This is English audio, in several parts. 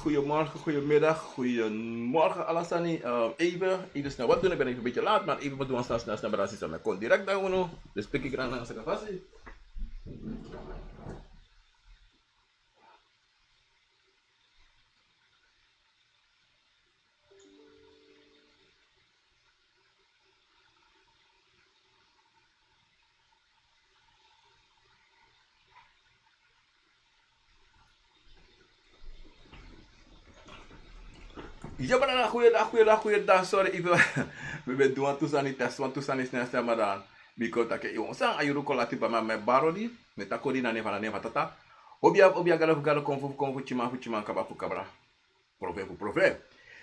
Goedemorgen, goedemiddag, goedemorgen Alassani. Even snel wat doen, ik ben even een beetje laat, maar even wat doen, snel, berasis aan mij. Kon direct daar uno, dus pik ik aan sa kafasi. Ja, maar goeiedag, sorry, even. We ben doen toesani test, want toesani snel, maar dan. Biko take iwan sang ayuru kolati ba me barodi, me takodi na neva tata. Obia galo konfu chima kaba fu kabra. Prove.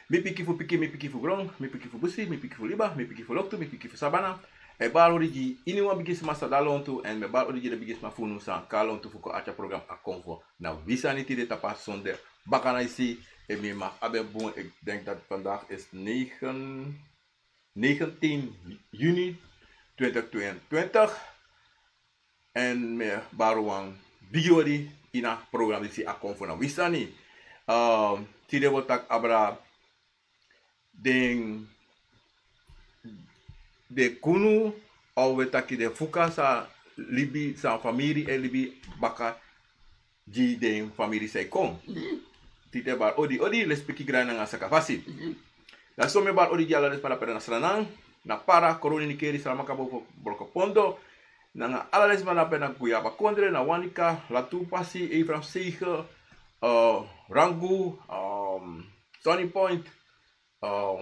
Mi piki fu piki, mi piki fu grong, mi piki fu busi, mi piki fu liba, mi piki fu loktu, mi piki fu sabana. E bar origi ini wan bigis ma sadalontu en me bar origi de bigis ma funu san kalontu fu ko acha program a konfo. Na visa niti de tapas sonde baka na isi e mi mag abe boon. Ik denk dat vandaag is 19 juni 2022 en me baruang bigiori ina program isi a konfo na visa ni. Tide wotak abra de KUNU au wetaki de Fuka sa lebi sa Famiri e lebi baka ji de Famiri sai kon. Tite bar odi les peki grana nga sakafasi. La some bar odi jala des para pera nasranang na para koroni ni keri sa makabo broko pondo na ala les mana pena kuyaba kondre na wanika la tupasi e fransige rangu Sani Point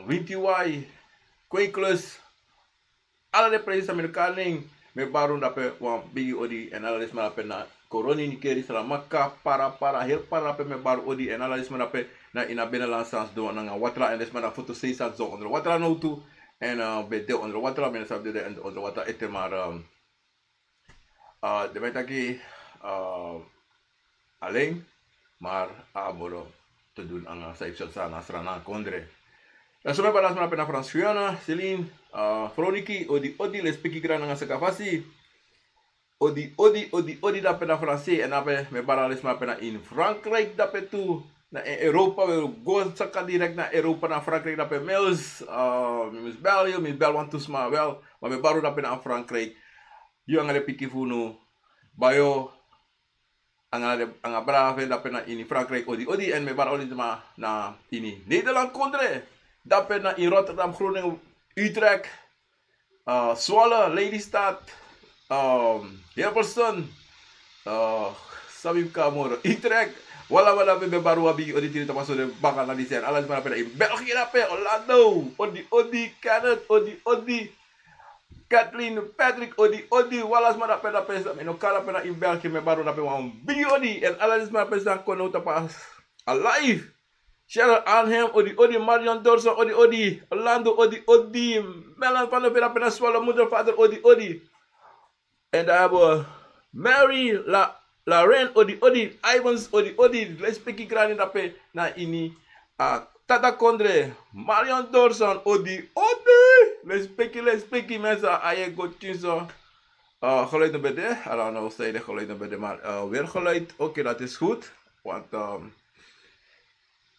VTY Quakeless ala de presidente americano me baru dape wan bigi odi en ala des mana pena koroni ni keri sa maka para heel para pe me baru odi en ala des mana pe na ina Benelux sans do na watra en des mana foto 6 sans zo onder watra no tu en be de onder watra men sabde de onder watra ete maar de metaki alleen maar aboro te doen aan saipsel sa nasrana kondre. La soma balas mana pena Franciana, Celine, Froniki, odi les peki grana nga sakafasi. Odi da pena Francais en ape me balas mana pena in Frankrijk da pe tu na Europa we go saka direct na Europa na Frankrijk da pe mails mis Belgium, mis Bel want to sma wel, maar me baru da pena aan Frankrijk. Yo ngale piki funu bayo anga brave da pena in Frankrijk odi en me bar odi na ini Nederland kondre da pena in Rotterdam, Groningen, Utrecht, Zwolle, Lelystad, Hilversum, Sabib Kamor, Utrecht, wala be baru wabi odi tiri tapaso de baka na disen alas mana pena in België da pe Orlando odi Canada odi Kathleen, Patrick, odi, walas mana pena pesa, no kala pena in België me baru na pe wan big odi en alas mana pesa kono tapas alive. Cheryl Arnhem, odi, Marion Dorson, odi, Orlando, odi, Melan van der Pena Pena Swallow, moeder, vader, odi. En daar hebben we Mary, La Reine, odi, Ivans, odi, les peki grani dape na ini, Tata Kondre, Marion Dorson, odi, les peki mensen, aye go chinso. Geluid naar beneden, I don't know, zei de geluid naar beneden, maar weer geluid, oké, dat is goed, want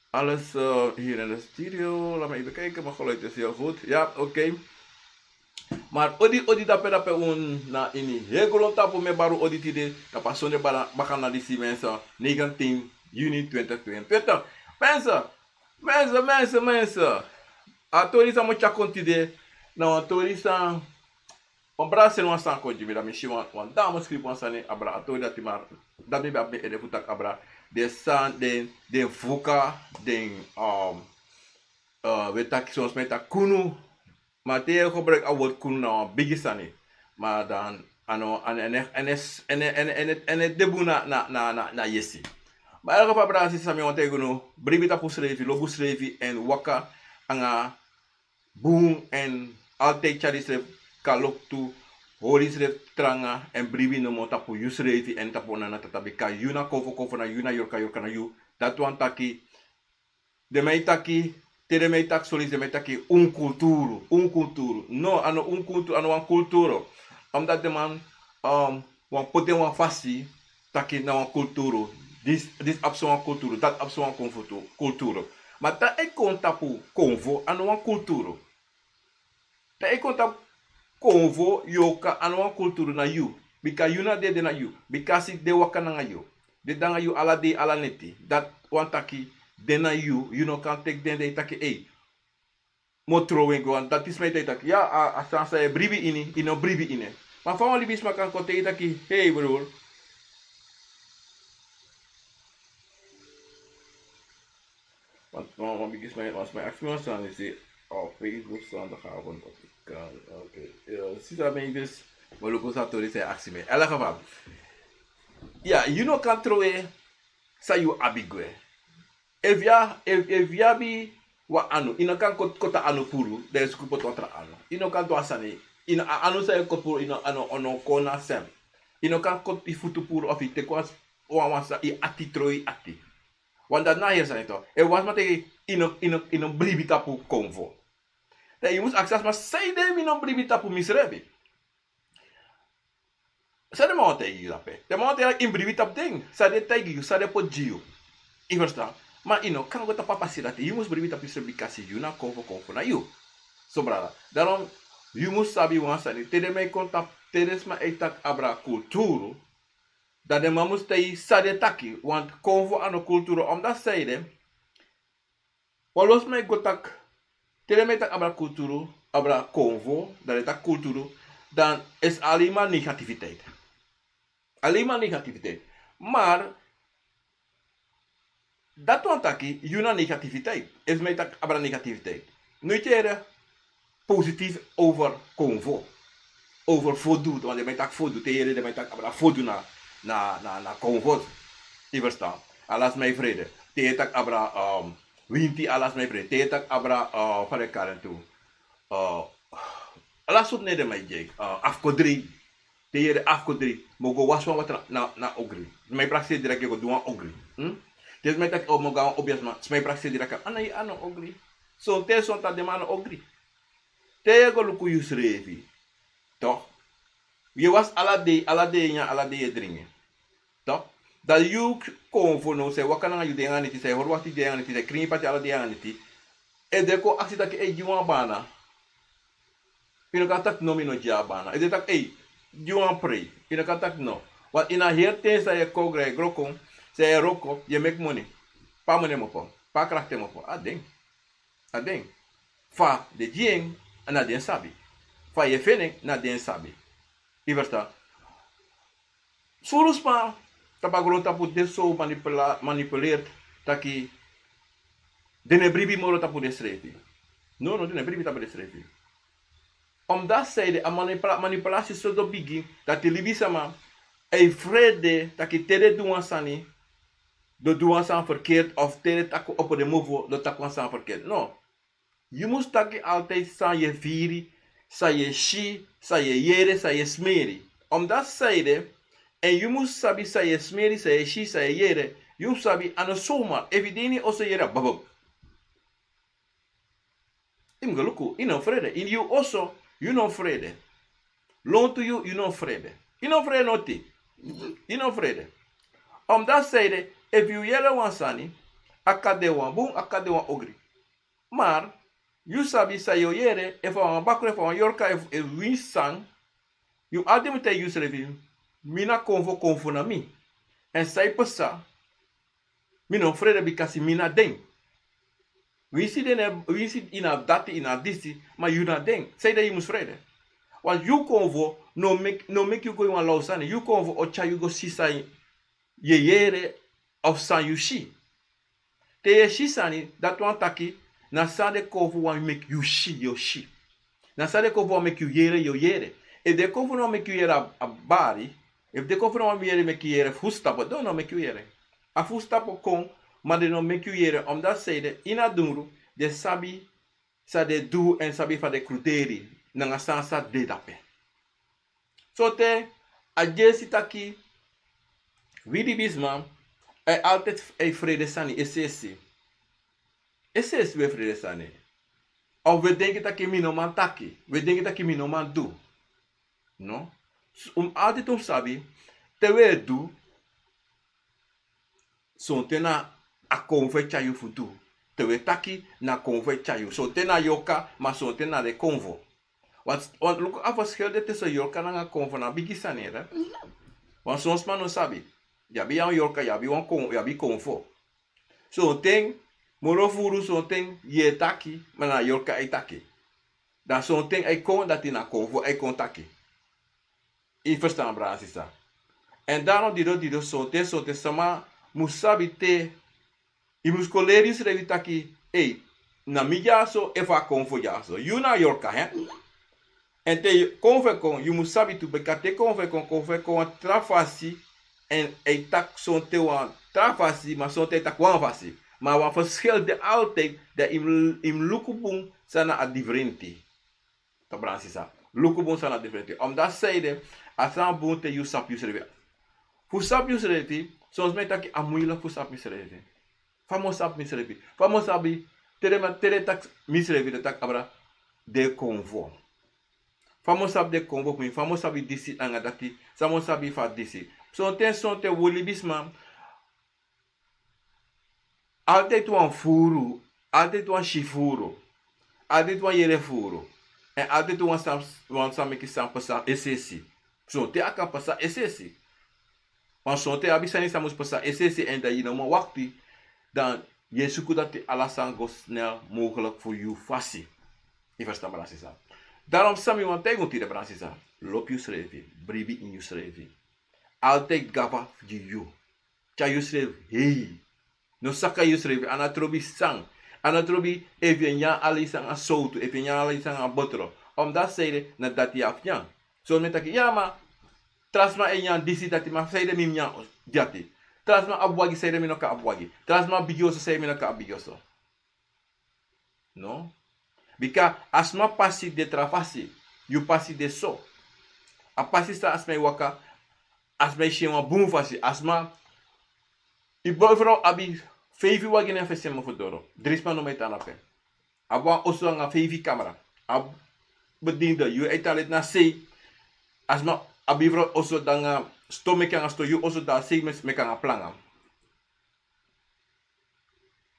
alles hier in de studio, laat me even kijken, mijn geluid is heel goed, ja, oké. Maar odi dape na ini hegolon tapo me baru odi tide tapa sonde baka na disi mensen 19 juni 2022. Mensen. Atori sa mo chakontide na atori sa brase no san ko jibira mi shi wan damo script wan sani abra atori da timar da mi ba ede futak abra de san den Fuka den we tak soms met ta KUNU. Maar tegen gebruik het woord KUNU nou bigisani. Maar dan en het debu na yesi. Maar elke fabrasi sami want tegen bribita pusrevi, lobusrevi en waka anga boom en altijd chadisref kaloktu horisref tranga en bribi no mo tapu yusrevi en tapu na tatabi ka yuna kofo na yuna yorka na yu. Dat wan taki de mei taki tere mei tak solis de mei taki un culturo. No, ano un culturo, ano wan culturo. Omdat de man wan poten wan fasi taki na wan culturo. Dis op zo'n cultuur, dat op zo'n cultuur. Maar dat ik contact convo aan een cultuur. Dat ik contact convo yoka aan een cultuur na you. Because you na de na you. Because ik de waka na you. De danga you ala de ala neti. Dat wantaki de na you. You no kan take den de taki hey. Mo throwing go dat is mij taki. Ja, asan sa bribi ini, ino bribi ini. Maar van libis makan kote taki hey bro. Want ik is mijn actie staan is op Facebook zondagavond op de kan. Oké. Zie dat mij dus. Maar lopen ze toch niet actie mee. In elk geval. Ja, you know kan trouwen. Sa you abigwe. If ya bi wa anu. Ino kan kota anu puru. Der is kupot kontra anu. Ino kan to asani. Ino anu sa kot puru. Ino ano kona sem. Ino kan kot ifutu puru of ite kwas. Wawasa i ati troi ati. Want dat na hier zijn toch? Er was maar tegen in een bribi tapu convo. Dat je moest access maar zij dem in een bribi tapu misrebi. Zij de man tegen je lappe. De man tegen in bribi tap ding. Zij de tegen je, zij de pot gio. Ik verstaan. Maar kan go tapa passie dat je moest bribi tap misrebi kasi you na convo na you. So brada. Daarom you moest sabi wan sani. Tede mij contact teres ma etak abra culturo. Dat de man moest tegen sade taki, want convo aan de cultuur, omdat zij de, walos mij gotak, telemetak abra cultuur, abra convo, dat is dat cultuur, dan is alleen maar negativiteit. Alleen maar negativiteit. Maar, dat want taki, juna negativiteit, is mij tak abra negativiteit. Nu je positief over convo, over voldoet, want je mij tak voldoet, je mij tak abra voldoen na comfort. Je verstaan. Alas mij vrede. Teetak abra winti alas mij vrede. Teetak abra van de karen toe. Alas op nede mij jek. Afkodri. Teere afkodri. Mogo waswan wat na ogri. Mijn praxis direct je doen ogri. Dus mij tak moga obvious maar. Mijn praxis direct anai ano ogri. So te son ta demano ogri. Te go luku yusrevi. Toch? Je was ala de dringen. Toch? Dat je kon voor nou zeggen, wat kan je dingen niet zeggen, hoor wat die dingen niet zeggen, kring pati ala dingen niet. En de ko actie dat je juan bana. Je kan tak no mino ja bana. En de tak juan pray. Je kan tak no. Want in a hier ten sa je kogre grokon, sa je roko, je make money. Pa money mo po. Pa krachte mo po. Adeng. Fa de jeng na den sabi. Fa je fening na den sabi. Je verstaan. Soms maar, tapagulong tapu de so manipuleert, taki, dene bribi moro tapu de schreven. No, dene bribi tapu de schreven. Omdat zij de manipulatie zo do bigi, dat de libisama, vrede, taki tere duan sani, do duan san verkeerd, of tere taku op de movo, do taku san verkeerd. No. Je moest taki altijd san je viri, sa je shi, sa je yere, sa je smeri. Omdat zeiden, en je moest sabi sa je smeri, sa je shi, sa je yere, je sabi aan de zomaar, evideni ose yere, babab. Im geluku, ino vrede. In you also, you no vrede. Loon to you no vrede. You no vrede noti. You no vrede. Omdat zeiden, if you yere wan sani, akade wan boom, akade wan ogri. Maar, you sabi sa yo yere, if wan bakre, if wan yorka, if win sang, you ultimately use review. Mina convo na mi. En sai pesa. Mina vrede because mina ding. We see in a dati in a disi, maar you na ding. Say that you must vrede. Want you convo no make you go in law sani. You convo ocha you go si sa ye yere of san you shi. Te ye shi sani dat wan taki na sa de convo wan make you shi yo shi. Na sa de convo wan make you yere yo yere. If the convo no make you yere a bari, if the convo no make you yere fustapo, don't no make you yere. A fustapo kon, maar de no make you yere, omdat zij de ina duru, de sabi, sa de do en sabi fa de kruteri, nanga sansa de dape. So te, a jesi taki, widi bisman, altijd vrede sani, esesi. Esesi we vrede sani. Of we denken dat je minoman taki. We denken dat je minoman doe. No? Altijd om sabi, terwijl doe, son tena a convo chayu futu. Tewe taki na convo chayu. Son tena yoka, ma son tena de convo. Want look af verschil tussen yoka na convo na bigi sanera. Want soms man no sabi. Ya bi an yoka, ya bi convo. So ting moro furu son ting ye taki, maar na yoka ai taki. Dan son ting ai kon dat na convo ai kon taki. I verstaan brasisa. En daarom dido son te sama musabi te i muscoleris revitaki na mi jaso eva convo jaso. You na yoka hè. En te convo kon you musabi tu bekate convo kon trafasi en tak son te wan trafasi maar son te tak wan fasi. Maar wat verschil de altijd dat im lukubung sana a differenti. Ta brasisa. Lukubung sana differenti. Omdat zeiden asan bun te you sap you serve. Fu sap you serve, soms met taki amuila fu sap misreve. Famos sap misreve. Famos sabi tere tak misreve de tak abra de convo. Famos sap de convo kuin famos sabi disi anga dati, famos sabi fa disi. Son te wolibisma. Altijd wan furu, altijd wan shifuru, altijd wan yere furu. En altijd wan samiki sam pasa esesi. So te aka pasa esesi. Want so te abisani samus pasa esesi en dat je nou maar wakti, dan je zoekt dat die alasan go snel mogelijk voor je fasi. Je verstaat maar dat. Daarom sami wan tegen die de brasisa. Loop je schreven, bribi in je schreven. Altijd gava je. Tja je schreven, hey. No saka you srevi anatrobi sang. Anatrobi even ya ali sang a soutu, even ya ali sang a botro. Omdat zeide na dati afjan. So met taki ja ma trasma en yan disi dati ma zeide mim nya jati. Trasma abwagi zeide mi no ka abwagi. Trasma bigioso zeide mi no ka bigioso. No? Bika asma pasi de trafasi, you pasi de so. A pasi sta asma waka, asma shema boom fasi, asma I boyfriend abi fevi wagine fese mo fodoro. Drisma no metana pe. Aba oso nga fevi camera. Ab bedinde you etalet na sei. Asma abi vro oso danga stomach nga sto you oso da sei me kanga planga.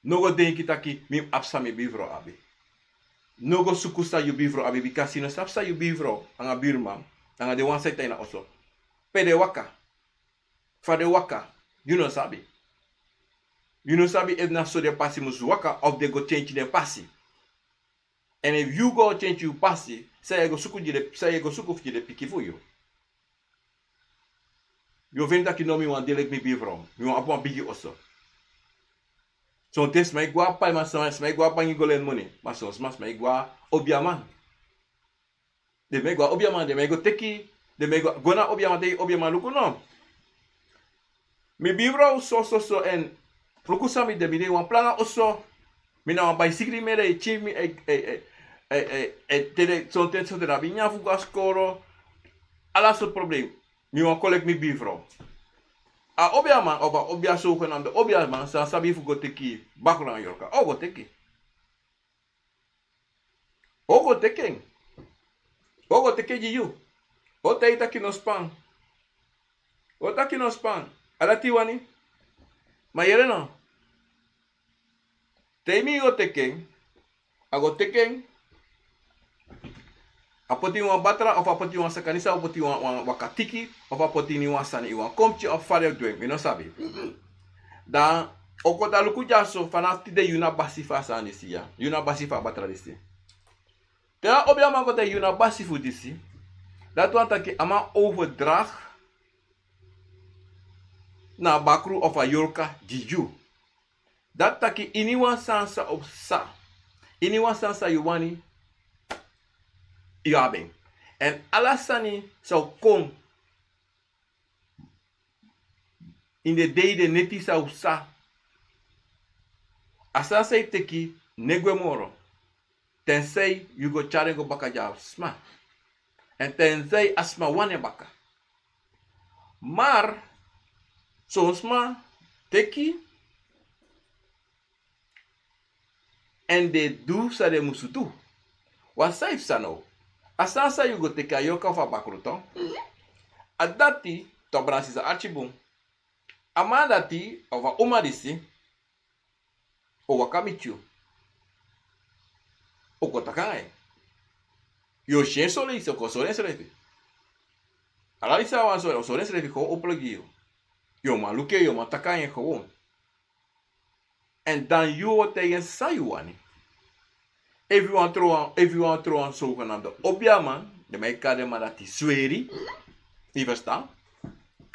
Nogo denki taki mi apsa mi bivro abi. Nogo sukusa you bivro abi bikasi no sapsa you bivro anga birma. Anga de wan seta ina oso. Pede waka. Fade waka. You know sabi. You know sabi if na so de pasi mus waka of they go change the pasi. And if you go change your pasi, say go suku de piki for you. You vind dat you know me wan delek me bivro. Me wan apwa bigi oso. So tes mai gua pa ma so mai gua pa ngigolen money. Ma so smas mai gua obiaman. De mai gua obiaman, de mai go teki, de mai go na obiaman de obiaman luku no. Me bivro so en Lukusami de bine wan planga oso. Mina wan bicycle mere e chimi tere sonten so de na binya fuga skoro. Ala so problem. Mi wan collect mi bivro. A obiaman oba obia so kwenam de obiaman sa sabi fugo teki bakran yorka. Ogo teki. Ogo teki. Ogo teki jiu. O teita kinospan. O ta kinospan. Ala tiwani. Ma yere no. Temi go teken. Ago teken. Apoti wan batra of apoti wan sakanisa of apoti wan wakatiki of apoti ni wan sani wan komchi of fare doing. You know sabi. Dan oko da luku jaso fanati de yuna basifa sanisi ya. Yuna basifa batra disi. Tera obiama go de yuna basifu disi. Dat wan taki ama overdrag na bakru of a yorka jiju. Dat taki iniwan sansa op sa. Iniwan sansa yuwani yaben. En alasani zou kom in de day de neti zou sa. Asasai teki negwe moro. Tensei you go charengo baka jaw sma. En tensei asma wane baka. Maar sosma teki en de du sa de musutu. Wa saif sano. Asasa you go teki ayoka fa bakruton. Adati to bransisa archibum. Amadati, ova umadisi, o wakamichu, o kotakai. Yo shen sole iso ko sole selefi. Alalisa wan sole selefi ko oplagio. Yo maluke yo matakai gewoon. En dan yo tegen sayuani. If you want to throw een zogenaamde opjaman, de mij kan de maar dat die sweri, je verstaan?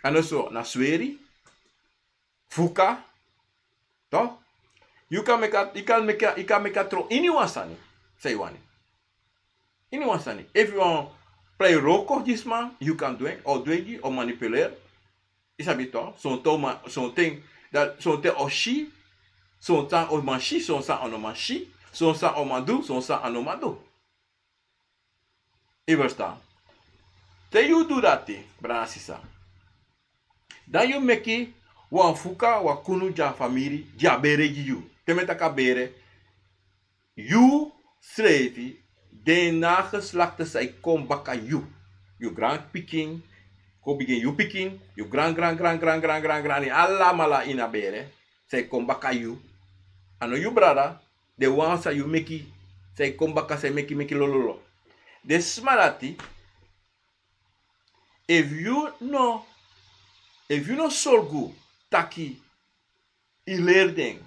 En dus zo, na sweri, Fuka, toch? You can make a throw anyone sani, say one. Anyone sani. If you want play roko gisma, you can do it, or do it, or manipuleer. Is dat toch? Zo'n ding, dat zo'n ding of she, zo'n tang of man she, zo'n tang on man she. Zo'n sa omadu, zo'n sa anomadu. Je verstaan? Then you do that thing, branasisa. Dan you meki, wan fuka, wa KUNU ja famiri, ja bere you. Temetaka bere. You schreef, de nageslachten zij kom baka you. You grand picking, ko begin you picking, you grand, alla mala ina bere. Zij kom baka you. Ano you brother. The ones that you meki, say come back and say meki lololo. The smarati, if you know sorgu, taki, ilerdeng,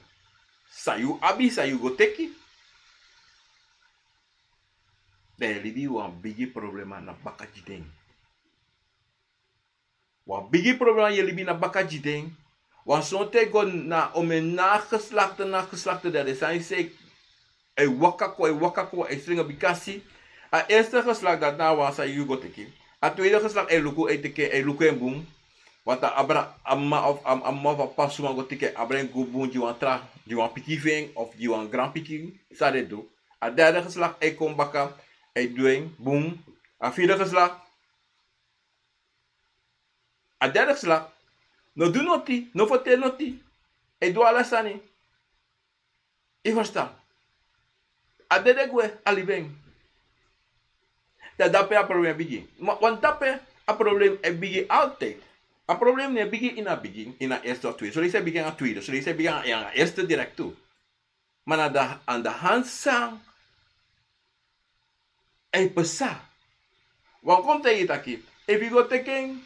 sayu abi, sayu go teki, then lebi wan bigi problema na baka jideng. Wan bigi problema je lebi na baka jideng. Want zo'n tegen na om een nageslachte dat is aan je wakako, stringa bikasi. A eerste geslacht dat na was aan je teki. A tweede geslacht luku en boom. Want a abra amma of pasuma go teki abra en go boom die wan piki ving of die wan grand piki sa de do. A derde geslacht kom baka doing boom. A vierde geslacht. A derde geslacht. No do noti, no fote noti. E do ala sani. E verstaan. A dedegwe alibeng. Dat dape a probleem bigi. Want dape a probleem e bigi altijd. A probleem ne bigi in a bigi, in a eerste of tweede. So se bigi a tweede, so se bigi a eerste direct toe. Maar aan de hand sang e pesa. Want komt hij het aki. If you go taking,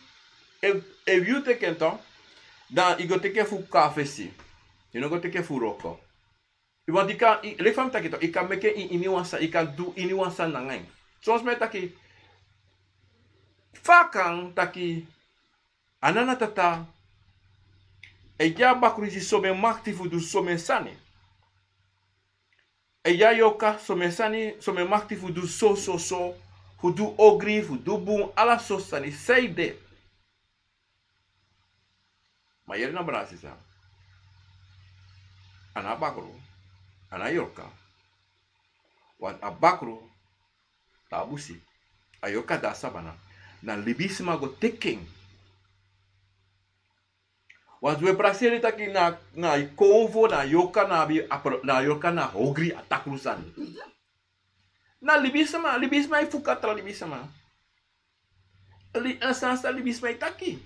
if you taking toch, dan ik go teken voor kafesi. Je no go teken voor roko. Want ik kan, le fam taki to, ik kan meke in iniwansa, ik kan do iniwansa nangang. Soms met taki, fakang taki, anana tata, e ja bakuri si some makti fu du some sani. E ja yoka some sani, some makti fu du so, fu du ogri, fu du boom, ala so sani, say de. Maar hier na Brasisa. Ana bakro. Ana yoka. Want a bakro. Tabusi. A yoka da sabana. Na libisma go teken. Want we praseri taki na konvo na yoka na yoka na hogri atakrusan. Na libisma Fuka tra libisma. Asansa libisma taki.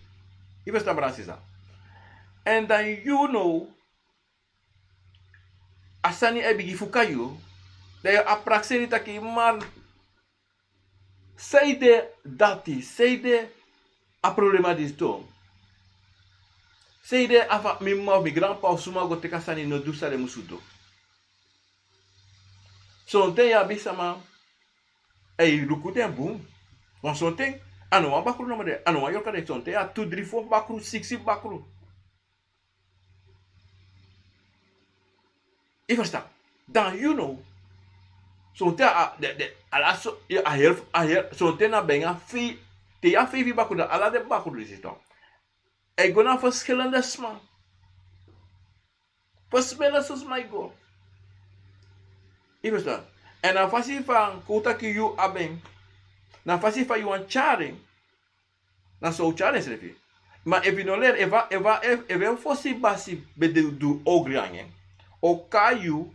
Ibe sta Brasisa. And then you know, asani e bigi Fuka you, they are praxeri taki man. Say de dati, say de a problema dis tom. Say de afa mi grandpa of suma go teka sani no dusa de musudo. So te ya bisama e lukute boom. Want so te anu wa bakru no de anu wa yoka de son te a 2 3 4 bakru 6 bakru. Je verstaan. Dan you know. Zo'n te alaso zo'n te na benga fi te ya fi baku da ala de baku is het. E go na verschillende sma. Verschillende my go. Je verstaan. En na fasi van kota ki you abeng. Na fasi van you an charing. Na so charing srefi. Maar if you no leer eva fosi basi be do ogri angen. O caiu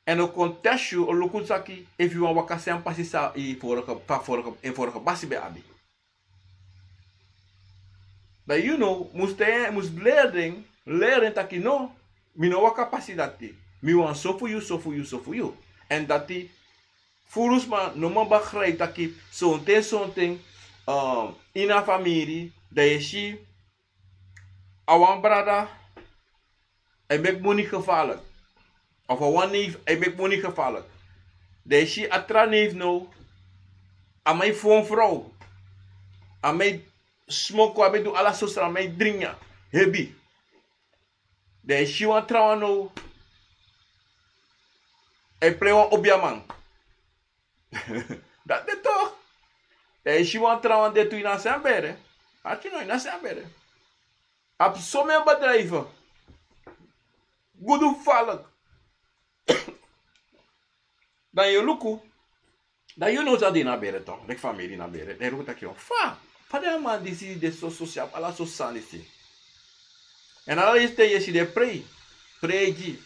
en o conteste o lukusaki if you want waka sem pasisa e fora basi be abi. Dat moest leren dat je no, mi no wa capacitati. Mi wan so for you, so for you, so for you. En dat die, volgens mij, no man begrijpt dat je zo'n in een familie, dat je ziet, awan brada, hij maakt money gevaarlijk. Of awan neef, hij maakt money gevaarlijk. Dat je ziet, atra neef no, aan mij voor een vrouw. Aan mij smoke, aan mij doen alles zo, aan mij drinken. Hebi. Dat je ziet, aan trouwen no, hij play wan op je man. Dat is toch? Dat je ziet, aan trouwen dit toe in zijn bere. Had je nou in zijn bere? Op sommige bedrijven. Goed opvallig. Dan je luku. Dan je nou dat die naar bere toch. De familie naar bere. Dan roept dat je fa. Pada man die zie de sociaal. Alla so sani. En alla is te je zie de pray. Pray ji.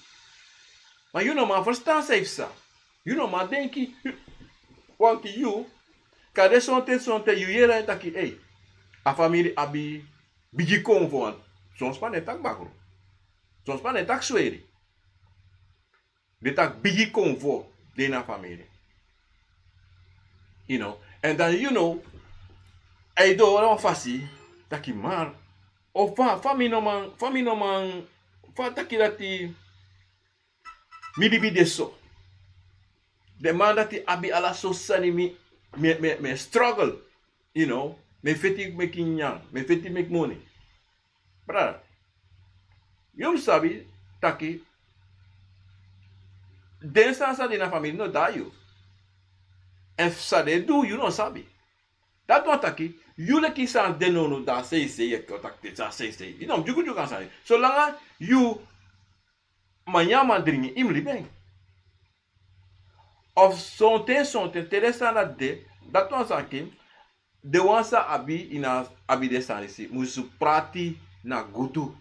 Maar je nou maar verstaan heeft ze. Je nou maar denk je. Want je. Kan de zonte je jere dat je. Hey. A familie abi. Bigi konvo. Soms maar net tak bakro. Soms maar net tak sweri. De tak bigi konvo. De na familie. You know. En dan you know. Hij doet wel fasi. Dat je maar. Of familie no man. Dat je dat die. Midibi de so. De man dat die abi ala so sani me struggle. You know. Me feti making young. Me feti make money. Brother. You sabi. Taki. Den sa di na family no da you. En sa de do you no sabi. Dat wat taki. You le kisan den no da say ye kotak te say. You know jugu kan say. So langa you manyama dringi imli bang. Of sonte teresa na de. Dat was aki. De wansa abi de sanisi. Musu prati na gutu.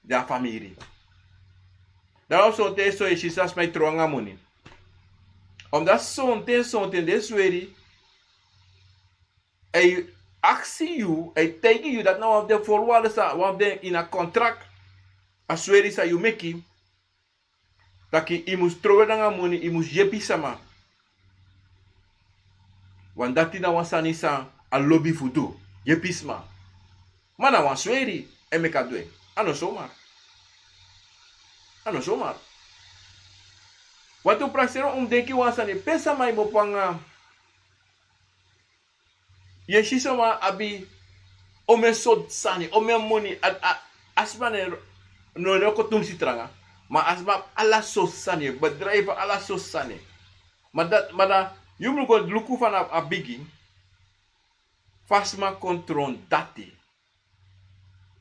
Da family. Daarom zonte so je sas mij trouwanga money. Omdat zonte de sweri. Hij actie you, hij teki you dat nou op de voorwaarden sa, want de in een contract. A sweri sa you meki. Dat je moest trouwanga money, je moest jepi sama. Want dat die na wan sani sa a lobby fudu. Jepi sma. Maar na wan sweri en meka doen. Ano zomaar. Ano zomaar. Wat u praksero denki wansani pesa mai mo panga. Ye shisoma abi ome sod sani, ome money asmane no ko tum sitranga. Ma asma ala so sani, bedrijven ala so sani. Maar dat you moet go luku van a bigi. Fasma kontron dati.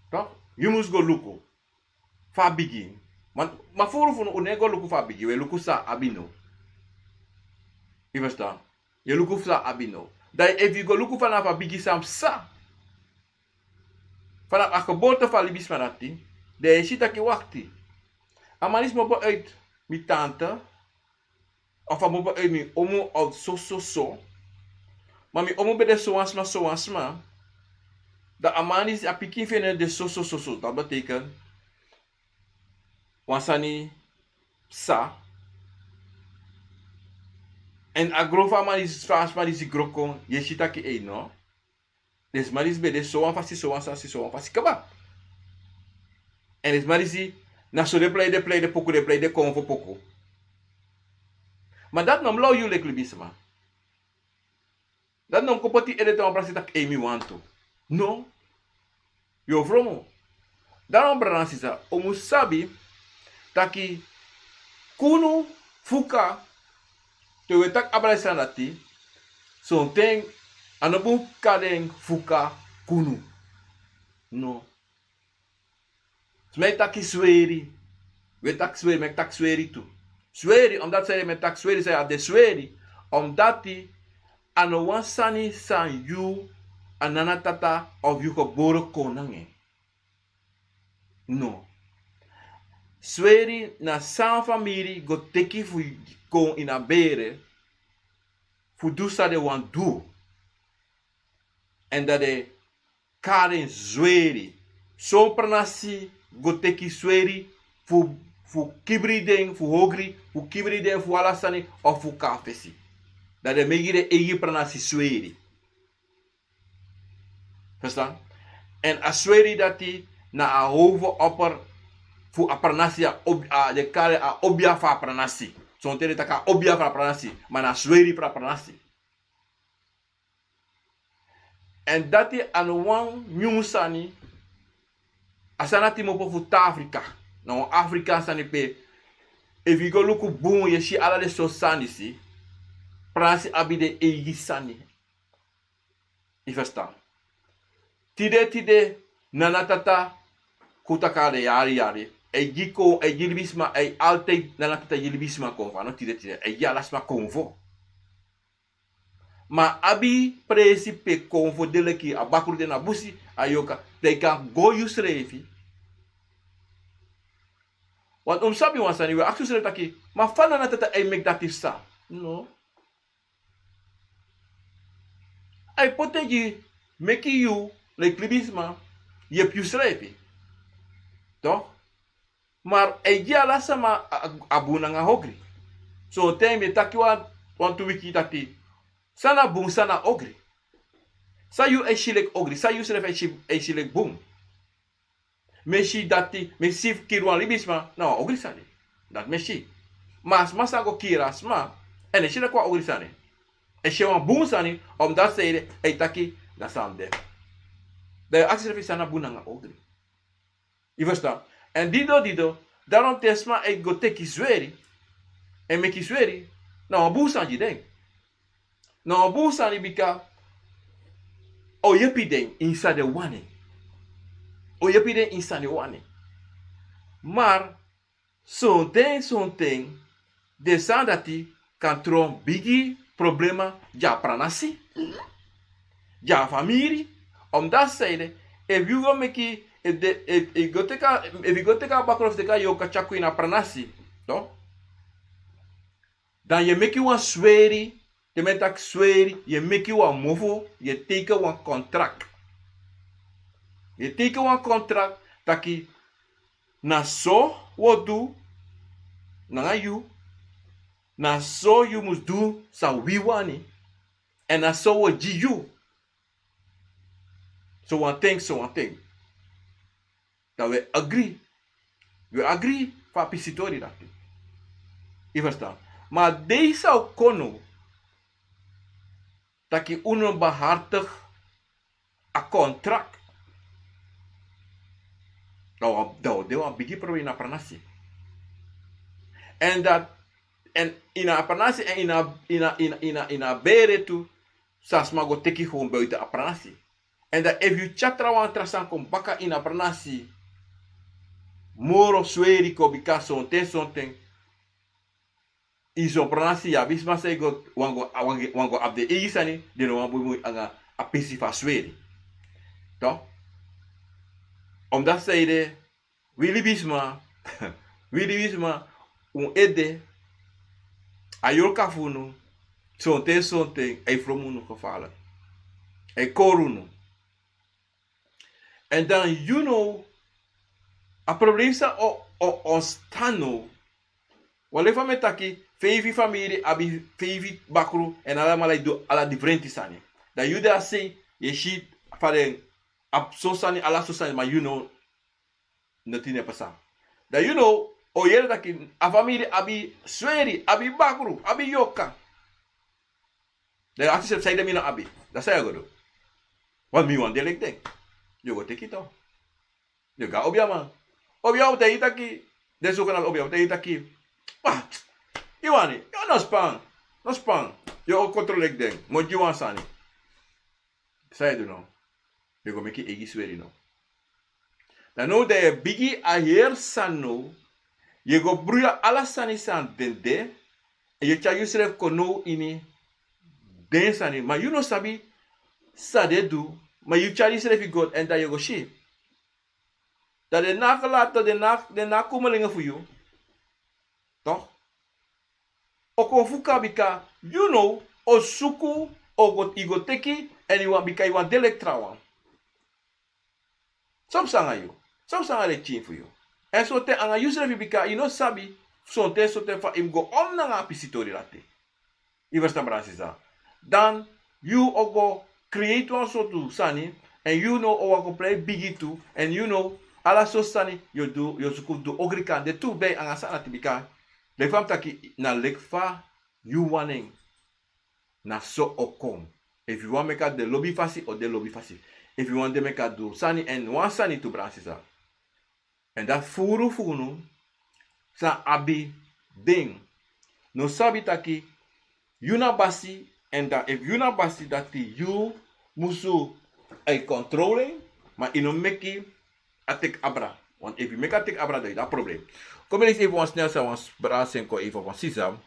Toch? You must go luku. Fa bigi. Maar voor van onego luku fa bigi, we luku sa abino. Je verstaan? Je luku sa abino. Dat if you go luku vanaf a bigi sam sa. Vanaf a geboorte van libis manati, de je ziet dat je wachti. Amanis mo uit mi tante, of a mo uit mi omo of so. Maar mi omo be de so asma. Dat amanis a pikin vene de so. Dat betekent wansani sa. En agrova manis fast manis groko je chita ki no. Des manis be de so fasi kaba. En des manis na so de play de poco. Maar dat nom law you like libisma. Dat nom kopoti edita on prasita ki mi want to. No. Yo vromo. Daarom branasisa omusabi taki KUNU Fuka te wetak abalesa nati so ten anabu kadeng Fuka KUNU. No. Smek taki sweri. Wetak sweri, mek tak sweri tu. Sweri, omdat zij met tak sweri zij de sweri, omdat die ano wan sani san you anana tata of you geboren konange. No. Sweri na san famiri go teki fu go in a bere fu do sa de wan do. En dat de karen zweri. So pranasi go teki zweri fu kibri den fu hogri, fu kibri den fu alasani of fu kafesi. Dat de megire egi pranasi zweri. Verstaan? En a zweri dat die na a hoven opper fu a pranasi de kare a obia fa pranasi. Zo'n tere taka obia fa pranasi, maar na zweri pra pranasi. En dat is aan wan nieuw sani. Asana timo po futa Afrika. Nou Afrika sani pe. If you go look boom ye shi ala de so sani si. Pranasi abide egi sani. I verstaan. Tide nanatata kutaka de yari. E giko e gilbisma e altijd nanatata gilbisma konva. No tide e yalasma konvo. Ma abi principe konvo deleki abakuru de na busi ayoka they can go use refi. Want sabi wansani we aksu sere taki ma fana na tata ay megdatif sa. No. Ay potegi meki you like libisma ye pius refi. Toch? Maar ay jala sama abuna nga hogri. So teme taki want to wiki taki sana boom sana ogri. Sa you e shilek ogri. Sa you seref e shilek boom. Meshi dati, mesif kirwan libisma. Nou, ogri sani. Dat meshi. Mas go kira sma. En e shilek kwa ogri sani. E shewan boom sani. Omdat zeide, e taki, dat sam de. Da je actie sana boom nga ogri. Je verstaan? En dido. Daarom tesma e go teki zweri. En meki zweri. Nou, boom sani denk. Nou, boom sani bika. O yepi den inside the one. O yepi den inside the one. Maar zo'n ding de san dati kan tron bigi problema ja pranasi. Ja famiri. Omdat zeiden if you go meki if you go teka bakrof teka yo kachaku ina pranasi, to? Dan je meki wan sweri. Je met dat zweri, je make you een move, je teken een contract. Je teken een contract dat je na zo wat doe, na you, na zo you must do sa we wani, en na zo wat you. So one thing. Dat we agree. We agree van pisitori dat. Je verstaan. Maar deze KUNU dat je onbehartig een contract. Dat is een biggie probleem in een pranasi. En in een pranasi en in een bere toe, sasma go teki gewoon buiten een pranasi. En dat if you chatra wan trasan kom baka in een pranasi, moro sweri ko bika something. Iso pranasi ya bisma say go wango abde igisani de no wabu anga apisi fa sweri. To? Omdat zeide Willy Bisma ede ayol kafunu something ay fromunu gevallen. Ay korunu. En dan you know a probleem sa o stano. Wale fa metaki Famiri famiri abi Famiri bakru en ala malai do ala differenti sani. Da you da say ye shit faren ab so sani ala so sani ma you know notine pasa. Da you know o yere da ki a famiri abi sweri abi bakru abi yoka. Da ati se sai da mina abi. Da sai agodo. Wat mi wan delek dek. Yo go take it off. Yo ga obiama. Obiama te itaki. Deso kana obiama te itaki. Ah. Iwani, yo no span. Yo controlek ding. Moet you want sani. Say do no. You go make it egi sweri no. Dan no de bigi a hier sano. You go bruya ala sani san dende. E you cha yusref kono ini den sani. Ma you no sabi sa de do. Ma you cha yusref god and da you go sheep. Dat de nagelata de nakomelingen voor you. Toch? Oko Fuka bika, you know, o suku, o got igo teki, en you want bika you want delek trawan. Som sanga yo. Som sanga de chin for you. En so te anga usually bika you know sabi so te fa im go om na nga pisitori late. I verstaan brasisa. Dan you go create one sort of sani and you know or go play biggie too and you know ala so sani you do you suku do ogrikan de two bay anga sana tibika. Le fam taki na lekfa you wanting na so okom. If you want make a the lobby fasi or the lobby fasi. If you want to make a do sani and one sani to brasisa. And that furu sa abi ding. No sabi taki yuna basi and that if yuna basi that you musu a controlling maar ino meki a tek abra. Want if you make a tek abra dat is dat probleem. Kom eens even wat snel zijn ons brazen ko even wat sisam.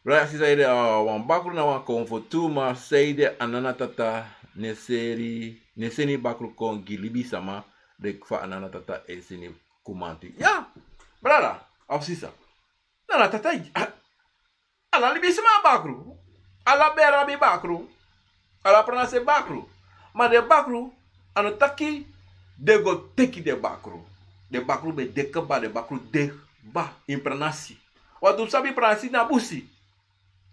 Right, sisa ide wan bakru na wan kon for two maar seide anana tata neseni bakru kon gilibi sama de fa anana tata eseni kumanti. Ja, brada, of sisa. Nana tata ala libi sama bakru. Ala bera bi bakru. Ala pranase bakru. Maar de bakru ano taki de go teki de bakru. De bakru be dekeba de bakru de ba in pranasi. Wat do sabi pranasi na busi.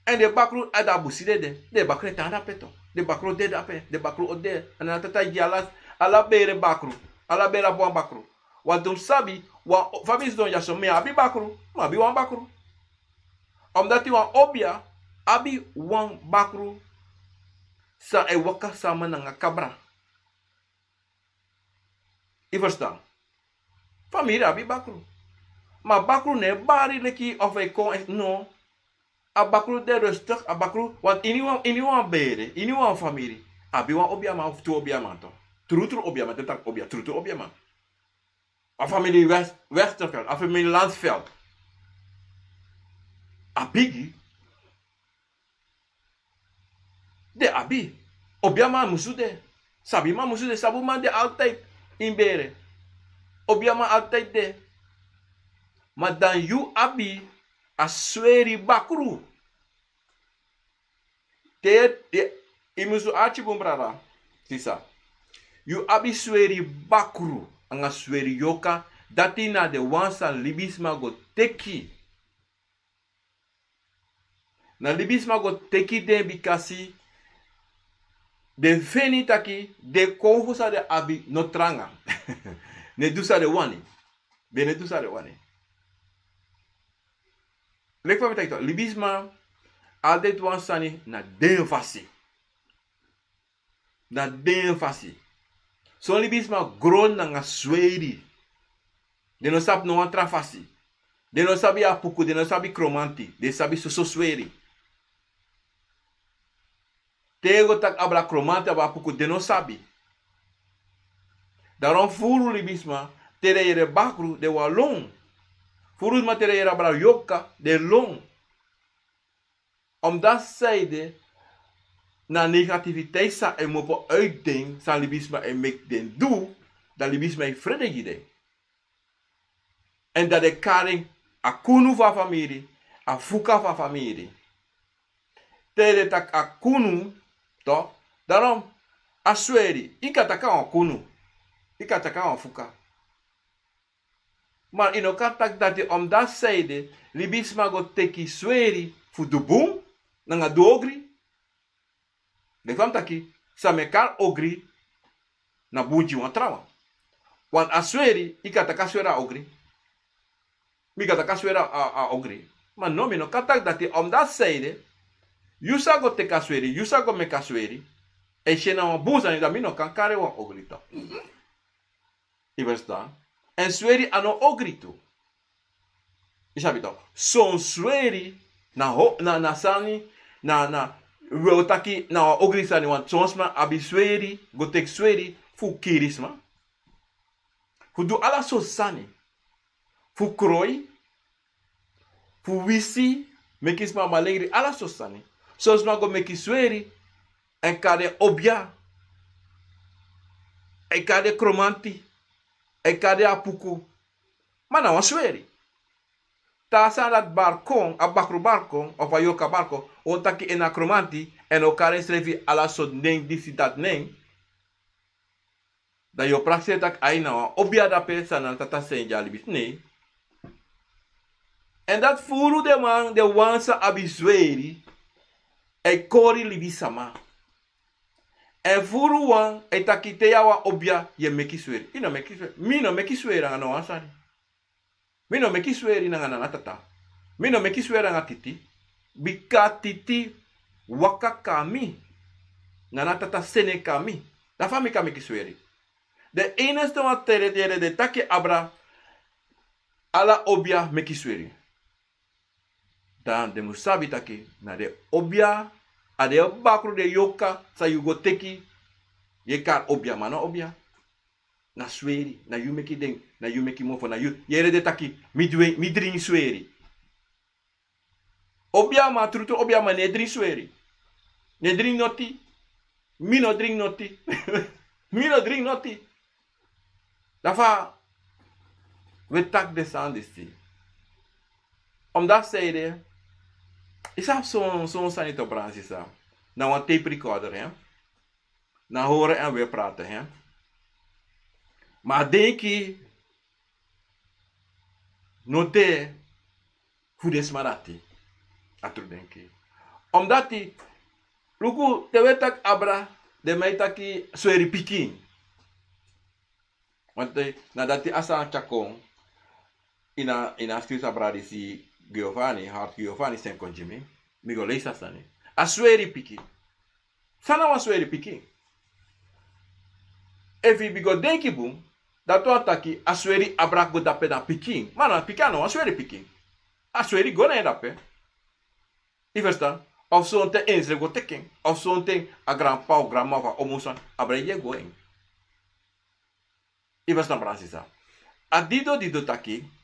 En de bakru ada busi de bakru tanda peto. De bakru de dape, de bakru ode. Ana tata jalas ala bere bakru. Ala bera buan bakru. Wat do sabi wa famis don ya so me abi bakru, ma bi wan bakru. Omdat die wan obia abi wan bakru sa e waka sama na nga kabra. I verstaan. Famiri abi bakru. Maar bakru ne bari leki of e kon no. A bakru de rustig, a bakru want ini wan bere, ini wan famiri. Abi wan obia ma of tu obia ma to. True obia ma tak obia, true obia ma. A familie Westerveld, a familie Landsveld. A bigi. De abi. Obiama musude. Sabi ma musude. Sabu man de altijd in bere. Obiama altijd de. Maar dan you abi a sweri bakru. Te imusu achi bombrara. Sisa. You abi sweri bakru. Anga sweri yoka. Dati na de wansa libisma go teki. Na libisma go teki de bikasi. De feni taki de konfusa de abi no tranga. Ne dusa de wani. De ne dusa de wani. Lek van betekent libisma altijd wan sani na den fasi. Na den fasi. So libisma gron na nga sweri. De no sap no wan tra fasi. De no sabi apuku, de no sabi kromanti. De sabi so sweri. Tego tak abra kromante aba puku de no sabi. Daarom furu libisma tere yere bakru de wa long. Furu ma tere yere abra yoka de long. Omdat zijde na negativiteit sa en mopo uitding sa libisma en mek den do, dat libisma en vrede gide. En dat de karing a KUNU van familie, a Fuka van familie. Tere tak a KUNU toch? Daarom, asweri, ikataka on KUNU, ikataka on Fuka. Maar in elkaar tak dat je om dat zijde, libisma go teki sweri, fu de boom, nanga do ogri. De kwam taki, sa mekar ogri, na bunji wan trawa. Want asweri, ikataka swera ogri. Mikataka swera a ogri. Maar no, in elkaar tak dat je om dat zijde, yusa go teka sweri, yusa go meka sweri. E shena wan buza ni da mino kan kare wan ogrito. I verstaan? En sweri ano ogrito. Isabi to. Son sweri na sani na we taki na ogrisa ni wan sonsma abi sweri go tek sweri fu kirisma. Fu du ala so sani. Fu kroi. Fu wisi mekisma malegri ala so sani. Sos ma go meki sweri en kade obia en kade kromanti en kade apuku mana wan sweri ta sa dat barkon a bakru barkon of a yoka barkon o taki en a kromanti en o karen strefi ala so ning disi dat ning, da yo prakse tak aina obia da pe sanan tata sen jalibis nee. En dat furu de man de wansa abisweri e kori libi sama. En furu wan e takite yawa obia ye meki sweri. Ino meki sweri. Mino meki sweri nga no ansari. Mino meki sweri nga na tata. Mino meki sweri nga titi. Bika titi waka kami. Na tata sene kami. Da fami kami ki sweri. De eneste wat tere de taki abra ala obia meki sweri. Dan de musabi taki na de obia ade bakru de yoka sa yugo teki ye kar obia mano obia na sweri na yu meki ding na yu meki mofo na yu yere de taki mi drink sweri obia ma truto obia ma ne drink sweri ne drink noti mi no drink noti mi no drink noti dafa we tak de sandesti omdat zei de ik heb zo'n sanitobranche staan. Nou een tape recorder, hè. Nou horen en weer praten, hè. Maar denk je, note, hoe de smarati. Atru denk je. Omdat die, luku, te weet dat abra, de mij taki sweri piking. Want nadat die asa chakong, ina stuurs abra disi, Giovanni, hart Giovanni sen konjimi, migo leisa sani. A sweri piki. Sana wa sweri piki. Efi bigo denki boom, dat to ataki a sweri abrak go dape dan piki. Mana pikano a sweri piki. A sweri go na dape. I verstaan? Of zo'n te eens go teken. Of zo'n te a grandpa of grandma va omusan abre ye go en. I verstaan Francisa. A dido taki.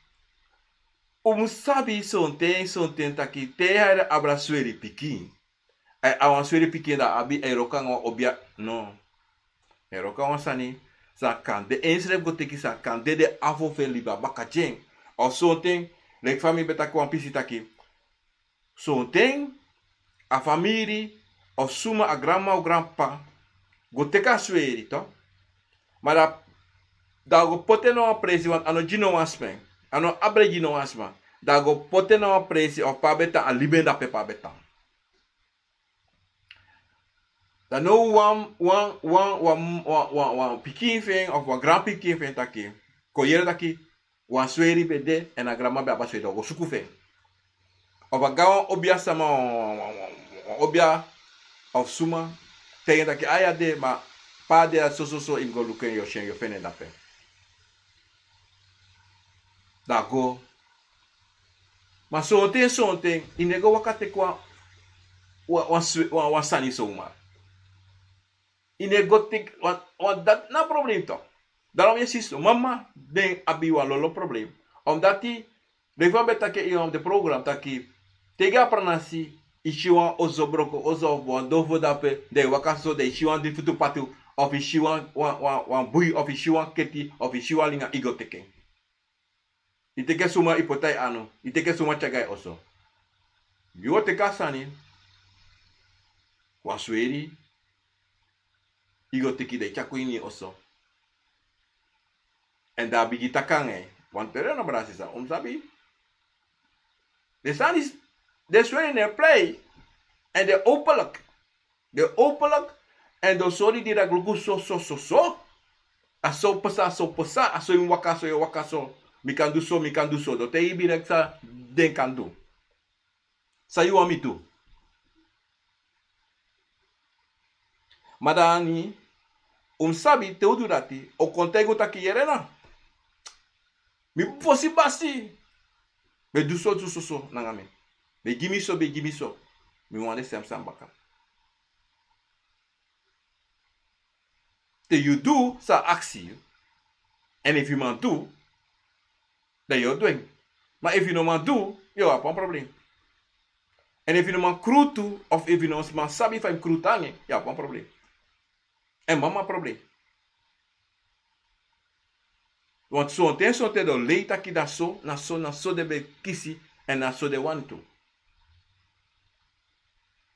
Sabi son ten taki te hare abra sweri pikin. Awan sweri pikin da abi erokan obia no. Erokan sani sa kande ensrep go teki sa kande de afo fe liba baka jeng. Of son ten lek fami beta kwa pisi taki. Son ten a famiri of suma a grandma o grandpa go teka sweri to. Maar da go pote no presi want ano jino waspen. Ano abre jino wasma. Da go pote no presi of pabeta a libenda pe pabeta. Da no one pikin thing of one grand pikin thing taki. Ko yere taki wan sweri bede en a grandma be abaswe do go suku thing. Of a gawan obia sama obia of suma tegen taki aya de ma pa de so im go luken yo shen yo fene da pe. Da go. Ma sonte, inego wakate kwa wa sani so uma. Inego tik dat na probleem to. Daarom je ziet mama den abi wa lolo probleem. Omdat die de beta ke iom de program taki tega pranasi ishiwan ozobroko ozo dovo dape de wakaso de ishiwan di futu patu of ishiwan wan bui of ishiwan keti of ishiwan linga igoteke. Iteke suma ipotai anu. Iteke suma chagai oso. Yo te kasani. Wasweri. Igo teki de chakuini oso. En daar bigita kange. Want tereno brasisa. Sabi. De sani. De sweri ne play. En de openlijk. De openlijk. En de sorry die dat glugu so. Aso pesa. Aso in wakaso. Mi kan do so. Do te ibi reksa den kan do. Sa you want me to. Madani, sabi te udurati, o kontego taki yerena. Mi posi basi. Be do so, nangame. Be gimi so. Mi wane sem baka. Te you do sa aksi. And if you man do, then you're doing. But if you no man do, you have een probleem. And if you no man crew to, of if you no man sabi if I'm crew tangi, you have een probleem. En mama probleem. Want zo'n te do leita ki da so, na so de be kisi, en na so de want to.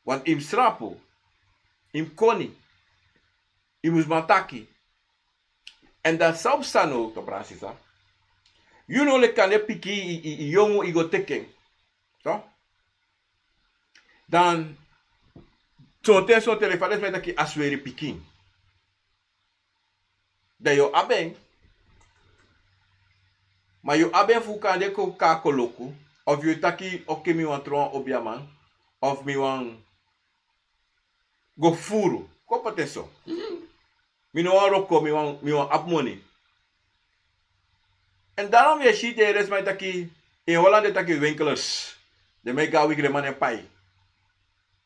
Want im strapo, im koni, imus mataki. En dan saupsano to brasisa. You know le kane piki i yongo igo teken. So? Dan so telefades met aki asweri pikin. Da yo aben. Ma yo aben fuka de ko ka koloko. Of yo taki oke mi wan tron obiaman. Of mi wan go furu. Ko pote so. Mi no wan roko mi wan ap money. En daarom je ziet er is mij taki in Holland taki winkels. De mij ga wikre man en pai.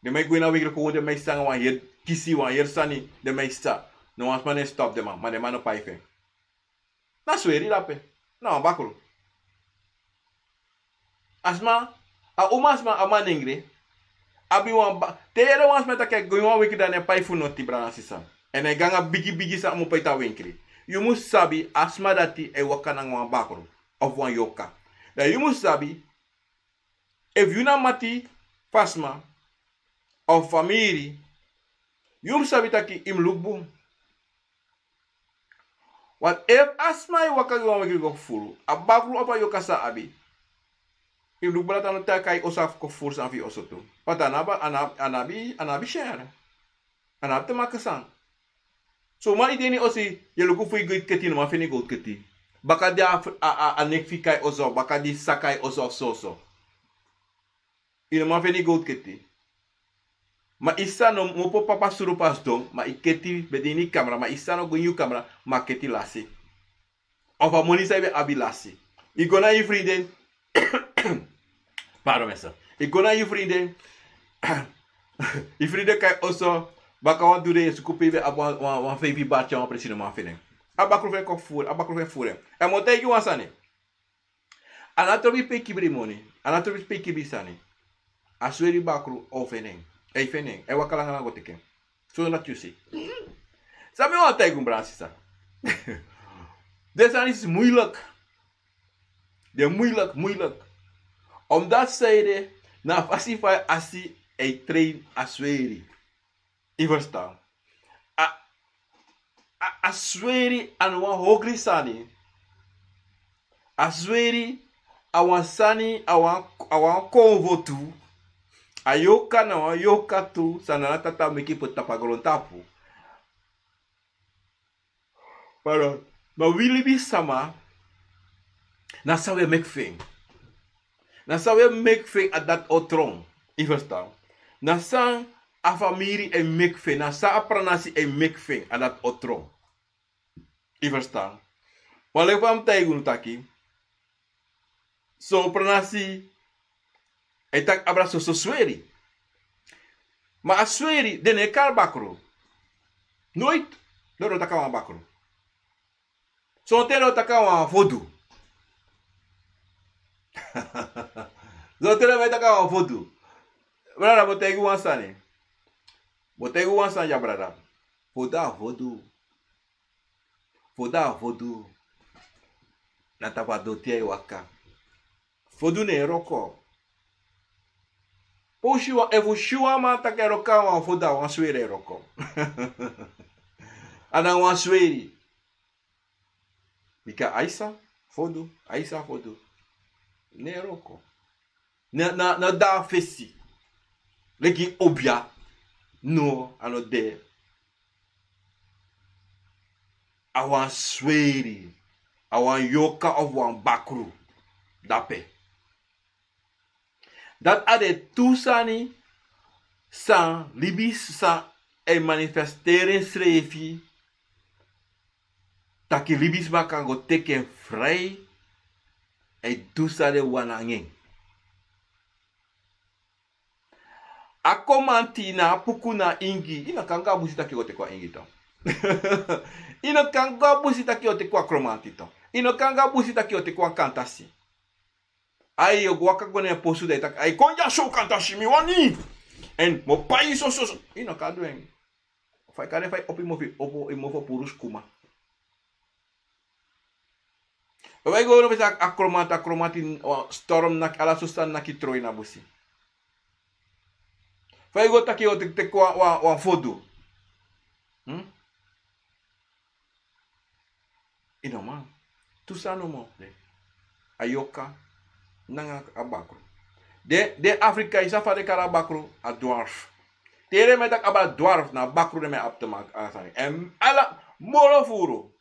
De mij go na wikre ko de mij sang wan hier kisi wan hier sani de mij sta. No wan man stop de man, maar de man op pai fe. Na sweri lape. Na bakro. Asma a umasma a maningre. Abi wan ba tere wan met taki go wan wikre dan en pai fu no tibra sisa. En hij ganga bigi sa mo pai ta winkri. You must sabi asma dati e wakana wan bakro of wan yoka. Da you must sabi if you na mati fasma of famiri, you must sabi taki im lukbum. Wat if asma e wakana wan wikri go furu, a bakro of a yoka sa abi. Im lukbum latan ta kai osaf ko furu san fi osoto. Pata anabi share. Anab te makasang. So ma ideni osi ye luku fui good keti no ma fini good keti. Baka di a nekfikai ozo, baka di sakai ozo so. Ino ma fini good keti. Ma isa no mo po papa suru pas dong, ma iketi bedini kamera, ma isa no gunyu kamera, ma keti lasi. Of a money saibe abi lasi. Igona yi vrienden. Pardon mesa. Igona yi vrienden. Yi vrienden kai ozo baka wan dure su kupe be wan fevi batcha wan presino man fene. Abakro fe ko fure, abakro fe fure. E mo teki wan sane. Anatrobi pe kibri moni, anatrobi pe kibri sane. Asweri bakro o fenen. E fenen, e wakala ngana goteke. So na tusi. Sabe wan teki un bransi sa. Desan is moeilijk. De moeilijk. Omdat zeide na fasify asi e train asweri. I verstaan. A sweri an wan hogri sani. A sweri a wan sani a wan konvo tu. A yoka na wan yoka tu. Sanana tata meki po tapagolon tapu. Pardon. Ma wili bi sama. Na sawe mek fing. Na sawe mek fing at dat otron. I verstaan. Na sang a famiri e mekfe, na sa apranasi e mekfe, a dat otron. I verstaan. Maar ik kwam tegen taki. So pranasi, e tak abraso so sweri. Maar a sweri, den e kar bakro. Nooit, loro takawa bakro. So tero takawa fodu. So tero me takawa fodu. Brada, botei wan sane. Botei wan san ya brada. Foda vodu. Na tapa dotia waka. Fodu ne roko. Poshiwa evo shiwa ma take roka wan foda wan swere roko. Ana wan sweri. Mika Aisa fodu. Ne roko. Na da fesi. Leki obia. No, ano de. Awan sweri. Awan yoka of wan bakru. Dape. Dat ade toesani san libis san e manifesteren srefi. Taki libis baka go teken vrij. E toesade wanangen. Akomanti na puku na ingi. Ina kanga busi taki ote kwa ingi to. Ina kanga busi taki ote kwa kromanti to. Ina kanga busi taki ote kwa kantasi. Ai yo waka gone posu de tak. Ai konja so kantasi mi wani. En mo pai so. Ina kadwen. Fai kare fai opi mo purus kuma. Wij gaan over de akromati storm na ala sustan na kitroi na busi. Wij gaan taki o te kwa fodu. Ino man. Tusano mo. Ayoka. Nanga abakro. De Afrika is afade kara bakro a dwarf. Tere me tak aba dwarf na bakro de me ap te mak asani. En ala moro furo.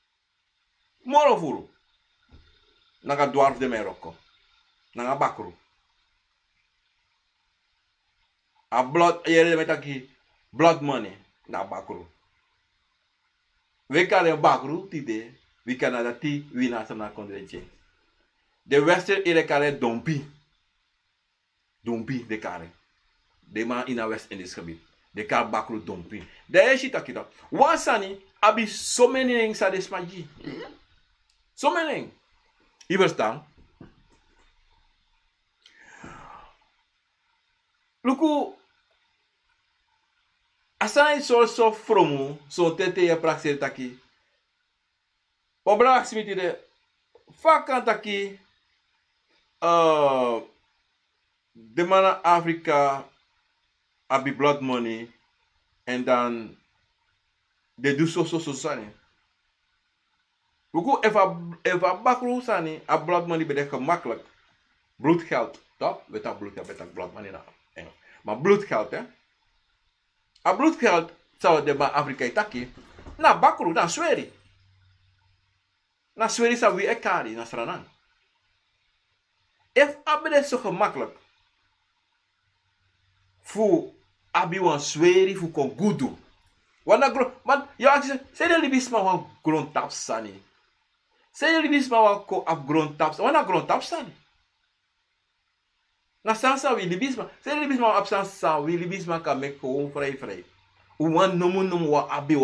Moro furo. Nanga dwarf de me roko. Nanga bakro. A blood yere de me taki blood money na bakro. We kare bakro tide. We Canada ti wina sana kondreche. De western ere kare dompi. Dompi de kare. De man in a West Indies gebied. De kar bakro dompi. De is het akita. Wasani abi so many things at this magie. So many. Je verstaan? Luku asana is also from so tete ya praxer taki. Obra smiti de fakan taki de mana Afrika abi blood money and dan de do so sani. Luku eva bakru sani a blood money bede gemakkelijk. Bloedgeld, toch? Weet dat bloedgeld, weet dat blood money na. Maar bloedgeld, hè? A bloedgeld zou de ma Afrika itaki. Na bakru, na sweri. Na sweri sa wie ekari, na stranan. If abede zo gemakkelijk. Fu abi wan sweri fu kon gudu. Wana gro, man, ja, zeg de libisma wan grond tap sani. Zeg de libisma wan ko ab grond tap, wana grond tap sani. Na sansa wi libisma, zeg de libisma ab sansa wi libisma ka mek ko vrij. Uwan nomu wa abi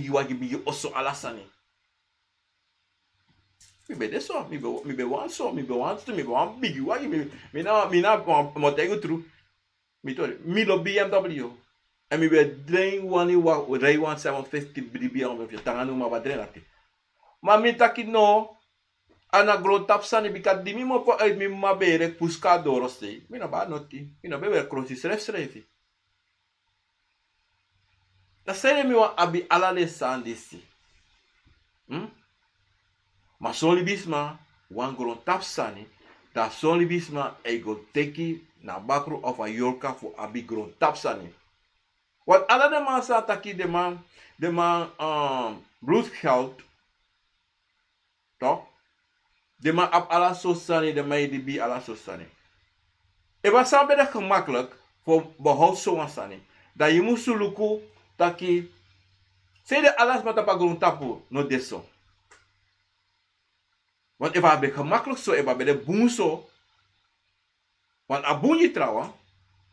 wa gibi oso alasani. Mi be deso, mi be wan so, mi be wan bigi wa gibi. Mi na motego tru. Mi lo BMW. En mi be drain wani wa ray 1750 BBM of tanganu ma ba drain ati. Ma mi taki no ana gro tapsani bikat di mi mo po mi ma bere puscador sei. Mi na ba noti. Mi na be crossi srefi. Da sere mi wa abi alale sandisi. Ma soli bisma wan gro tapsani da soli bisma ego teki na bakru of a yorka fu abi gro tapsani. Wat alle de man sa taki de man bloedgeld, toch? De man ab ala sosani, de man die bi ala sosani. Het was samen de gemakkelijk voor behoud zo sani. Dat je moest luku taki, zeg de alles met een grond tapu, no deso. Want het was gemakkelijk zo, het was de boem zo. Want abunji trouwen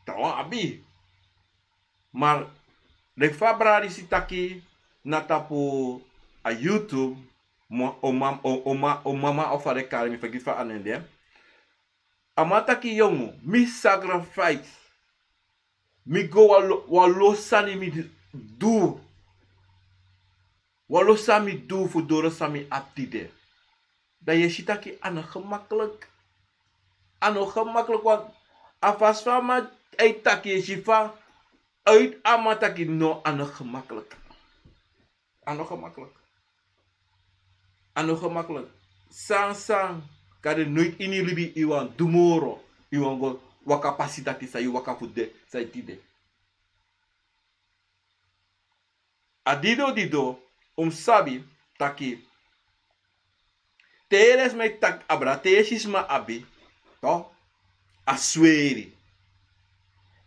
abi. Maar de fabrari si taki na tapu a YouTube o mama of a kare mi vergis fa anende. Amataki yomu mi sacrifice. Mi go walo sani mi do. Walo sami do fu doro sami aptide. Da je shitaki ano gemakkelijk. Ano gemakkelijk want afas van ma eitaki shifa. Uit amataki no ano gemakkelijk. Ano gemakkelijk. Sang. Kade nooit ini libi iwan dumoro. Iwan go wakapasitati sa waka fude sa itide. Dido sabi taki. Teres me tak abra teesisma abi. To asweri.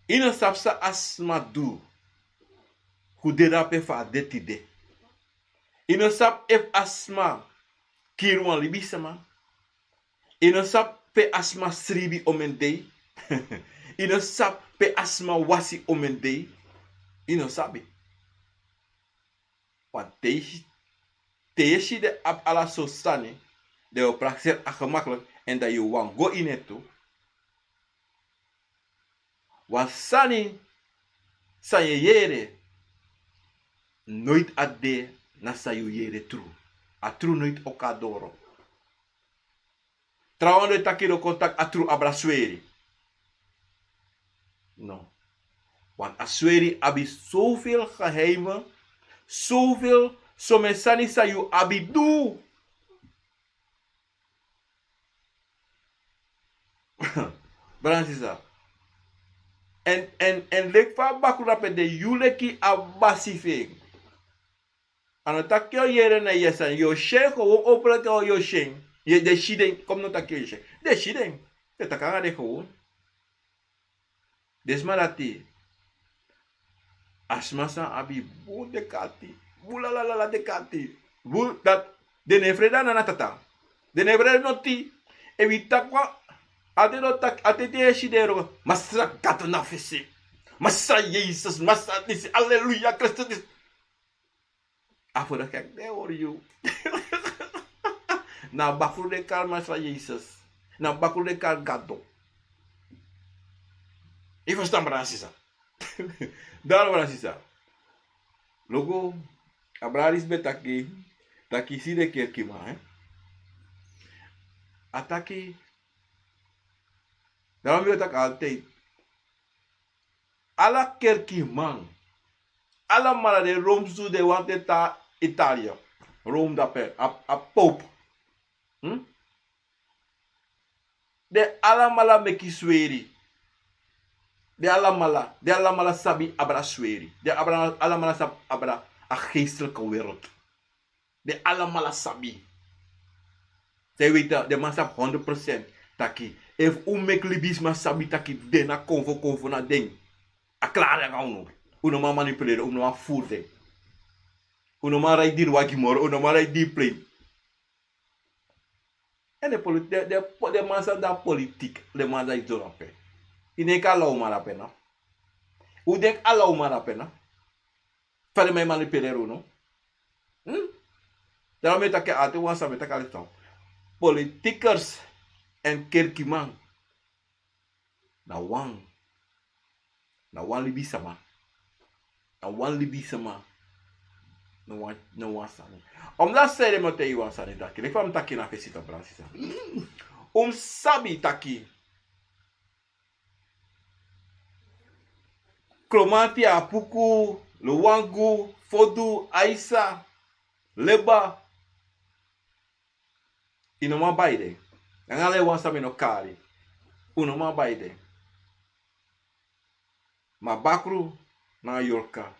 Ino sapsa asma du. Hudera pe fa detide. Ino sap ef asma kirwan libisama. Ino sap pe asma sribi omendei. Ino sap pe asma wasi omendei. Ino sabi. Want teeshi de ab ala sosani. De o praxer a gemakkelijk. En dat je wan go in het toe. Want sani je yere nooit ade na sayu yere tru. A tru nooit okadoro. Trouwens takiro contact a tru abrasweri. No. Want asweri abi zoveel geheimen. Zoveel. Some sani sayu abi do. Bransisa. En lek fa bakura pe de yule ki abasifing. Ano takyo yere na yesan yo shen ko wo opera ko yo shen. Ye de shiden kom no takyo shen. De shiden. Te takanga de ko. Desmarati. Asmasa abi bu de kati. Bula la de kati. Bu dat de nefreda na tata. De nefreda no ti. Evita kwa ate no tak ate te shidero. Masra kato na fesi. Masra Jesus, masra nisi. Alleluia Christus. Afora kek de hoor you. Na bakul de kar masra Jesus. Na bakul de kar gado. E verstaan Bransisa. Daarom Bransisa. Logo abraris betaki taki si de kerkima, Ataki. Daarom wil ik altijd. Alla kerkiman. Alla mala de Rome zu de wante ta Italia. Rome da per a pope. De alla mala meki sweri. De alla mala sabi abra sweri. De alla mala sabi abra a geestelijke wereld. De alla mala sabi. Zij weten, de man sap 100% taki. If u mek libis ma sabi taki de na konvo na ding. A klaar ya uno. Uno ma manipuleren, uno ma voeren. Uno ma rai dir waki moro, uno ma rai dir plane. En de man sap da politiek, de man da iets doen. I denk allow maar op na. U denk allow maar op na. Fale mij manipuleren uno. Daarom weet ik dat ate wan sabi tak alif politikers en kerkiman na wan libi sama na wan sani omdat zij de mote wan sani taki ik kwam taki na fesita Bransisa sabi taki kromati apuku luwangu fodu aisa leba inoma baide. Ngale wansa no kari. Unoma baide. Ma bakru na yorka.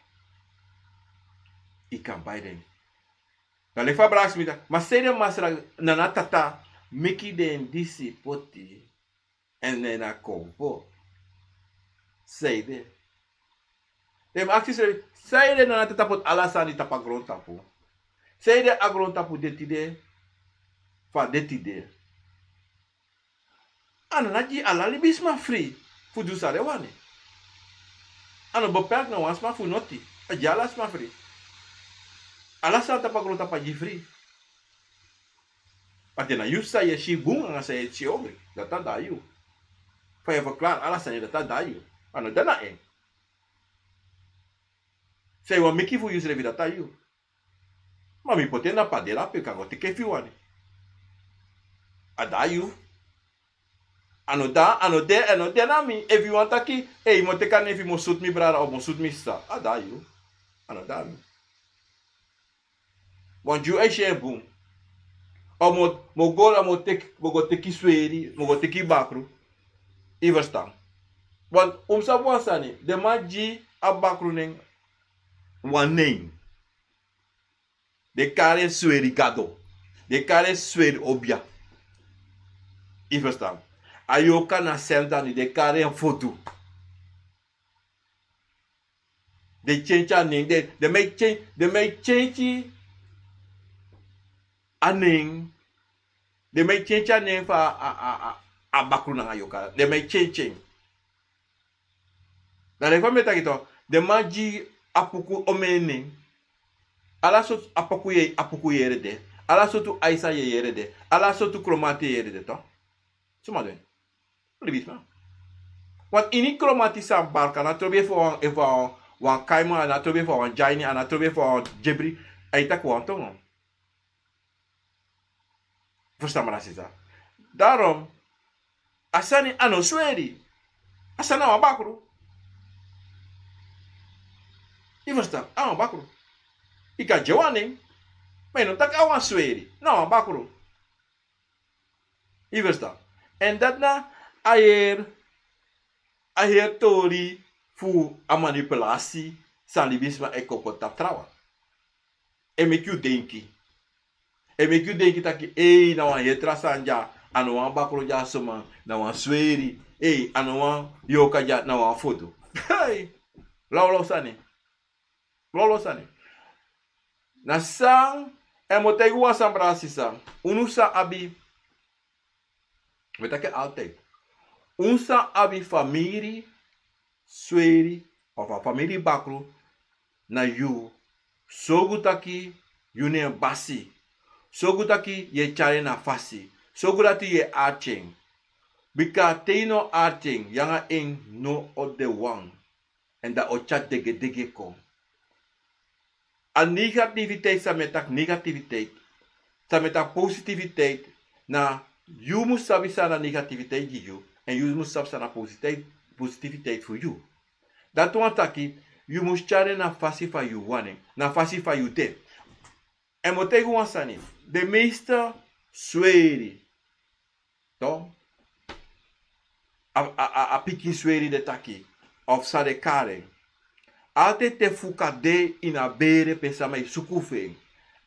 Ika baide. Na le fa brax mita. Ma sede masra na natata meki den disi poti. En na kompo. Sede. Dem aksi sede na natata pot alasani tapa grontapu. Sede agrontapu detide. Fa detide. Ano naji alali bisma free. Fudu sare wane. Ano beperkt na wasma fu noti. Ajala sma free. Alasa tapa grota pa free. Pati na yusa ye shi bunga nga sa ye chi ogri. Data dayu. Fa ye verklaar alasa ye data dayu. Ano dana eng. Say wa meki fu yusre vida tayu. Mami potena pa dela pe kango teke fi wane. Adayu. Ano de nami. If you want taki, hey, mo teka nefi mo sut mi brada o mo sut mi sta. Adayu. Ano dami. Want you e share boom. O mo gola mo teki sweri, mo go teki bakru. I verstaan. Want sa wansani, de maji a bakru neng one name. De kare sweri gado. De kare sweri obia. I verstaan. Ayoka na sendani de kare en foto. De chencha ning de make chenchi aning de make chencha ning fa a bakru na ayoka. De make chenching. Na le fameta kito de maji apuku omene. Ala so apuku yere de. Ala so tu aisa yere de. Ala so tu kromati yere de to. Suma doen. Libisma. Want in die chromatische barka, na trobe voor een kaima, na trobe voor een jaini, na trobe voor een jebri, aita kwanto. Verstaan me dat? Daarom, asani ano sweri, asana wa bakru. Je verstaan? Awa bakru. Ika jawani, maar je tak awa sweri, na wa bakru. Je verstaan? En dat na ayer a tori fu a manipulatie san libisma e kokota trawa. E meki denki. E meki denki taki na wan yetra sanja ano wan bakro ja soma na wan sweri ano wan yoka ja na wan foto. Hey, lolo sani. Lolo sani. Na sang e motegi wan sambra sisa. Unusa abi metake altijd. Unsa abi famiri sweri of a famiri bakro na you sogutaki yune basi sogutaki ye chare na fasi sogutaki ye arching bika teino arching yanga ing no ode wang en da ochat dege kom a negativiteit sa metak negativiteit sa metak positiviteit na you moet sabi sa na negativiteit you en you moet sabi sa na positiviteit voor you dat wantaki you must chare na fasi fa you wane na fasi fa you te en motegu wansani de meeste sweri to a pikin sweri de taki of sa de kare ate te fuka de ina bere pensama i sukufe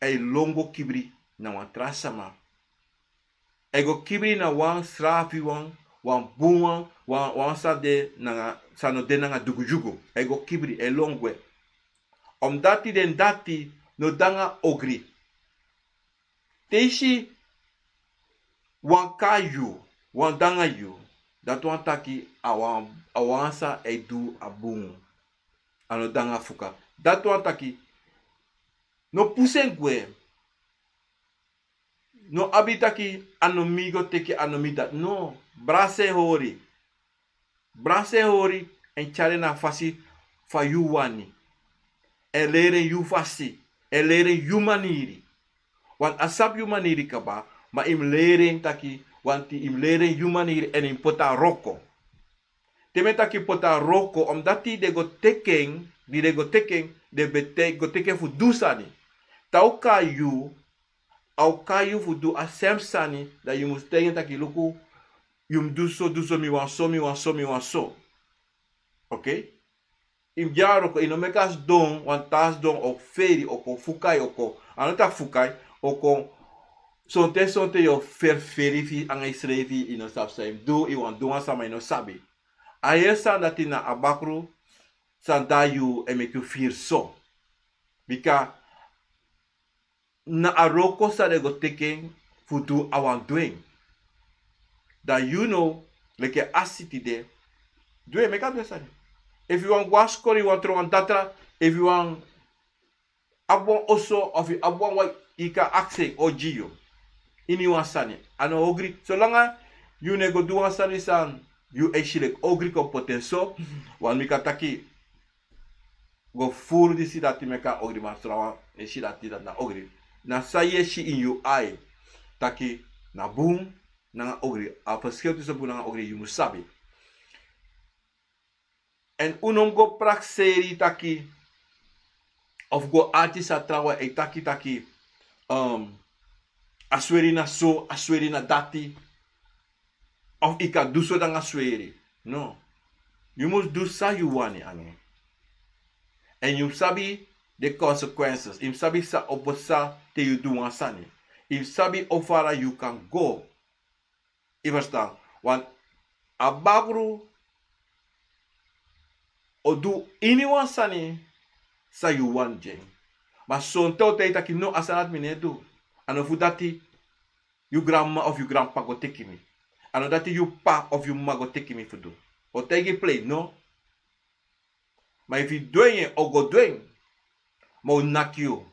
e longo kibri na wan trasama ego kibri na wan srafi wan buwan wan sa de na sa no de na dugujugo ego kibri e longwe dati den dati no danga ogri teishi wan kayu wan danga yu dat wan taki awansa e du abun ano danga fuka dat wan taki no pusengwe no abitaki anomigo teki anomida no brase hori en chare na fasi fa yu wani e lere yu fasi e lere yu maniri want asap yu maniri kaba ma im lere taki want im lere yu maniri en im pota roko teme taki pota roko dati de go teken de bete go teken fu dusani tauka yu au kayu fu du asem sani da you must teken taki luku yum duso mi wan so okay im jaro ko inomekas don wan tas don o feri o ko fukai o ko anota fukai o ko sonte yo ferifi anga isrefi ino sapsaim do I wan do sama ino sabi ayesa datina abakru sandayu e make you feel so bika na aroko sa de go teken futu awan doing that you know like asiti de doe meka do sani if you want waskori you want throw data if you want abon oso of you abon wa ika akse ojiyo ini wansani ano ogri so langa you nego do wansani san you actually ogri ko potenso wan mika taki go full disi dati meka ogri masrawa e shi dati na ogri na saye shi in you eye taki na boom na ogri a verschil tussen boom na ogri you musabi en unom go prakseri taki of go artist atrawa e taki asweri na so asweri na dati of ika do so dan asweri no you must do sa you want ane and you sabi the consequences you sabi sa oposa te you do wansani you sabi how far you can go you understand want abagru o do ini wansani sa you want jeng mas son te taki no asanat minedu ano fu dati you grandma of you grandpa go take me ano dati you pa of you ma go take me for do o take play no maar if you doing o go doing ma o nak you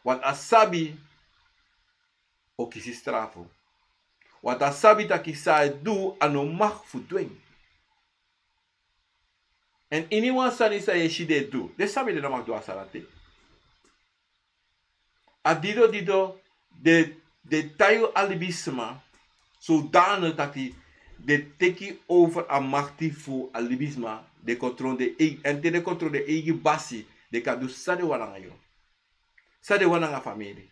want asabi o kisi strafo want asabi taki sa do ano mag fu doing en anyone sani sa ye shi de do de sabi de no mag do asarate adido de tayo alibisma zodanig dat hij de teki over a machti fu alibisma de controle de en de controle de egi basi de kadu sade wananga yo sade wananga family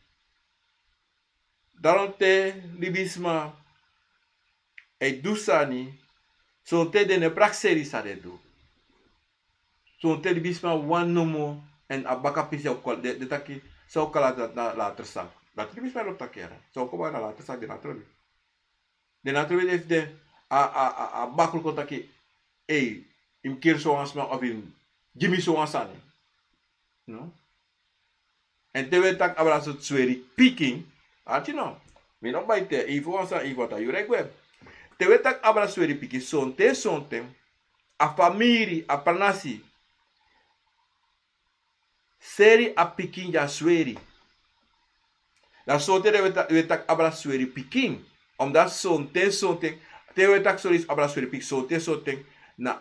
daarom te libisma E do sani. So te de ne praxeri sa de do. So te de bisma wan nomo en a baka pisi okol de taki sa okala la tersak. Dat de bisma lo takera. So ko na la tersak de natrobi. De natrobi def de a bakul ko taki im keer so asma of in Jimmy so asani. No? En te we tak abra so tsweri picking. Ati no. Mi no baite ifo asa ifota yuregweb. Te we tak abra sweri picking sonte a famiri a panasi. Seri a pikin ja sweri. Dat sonte de we tak abra sweri pikin. Omdat sonte. Te we tak solis abra sweri pik sonte na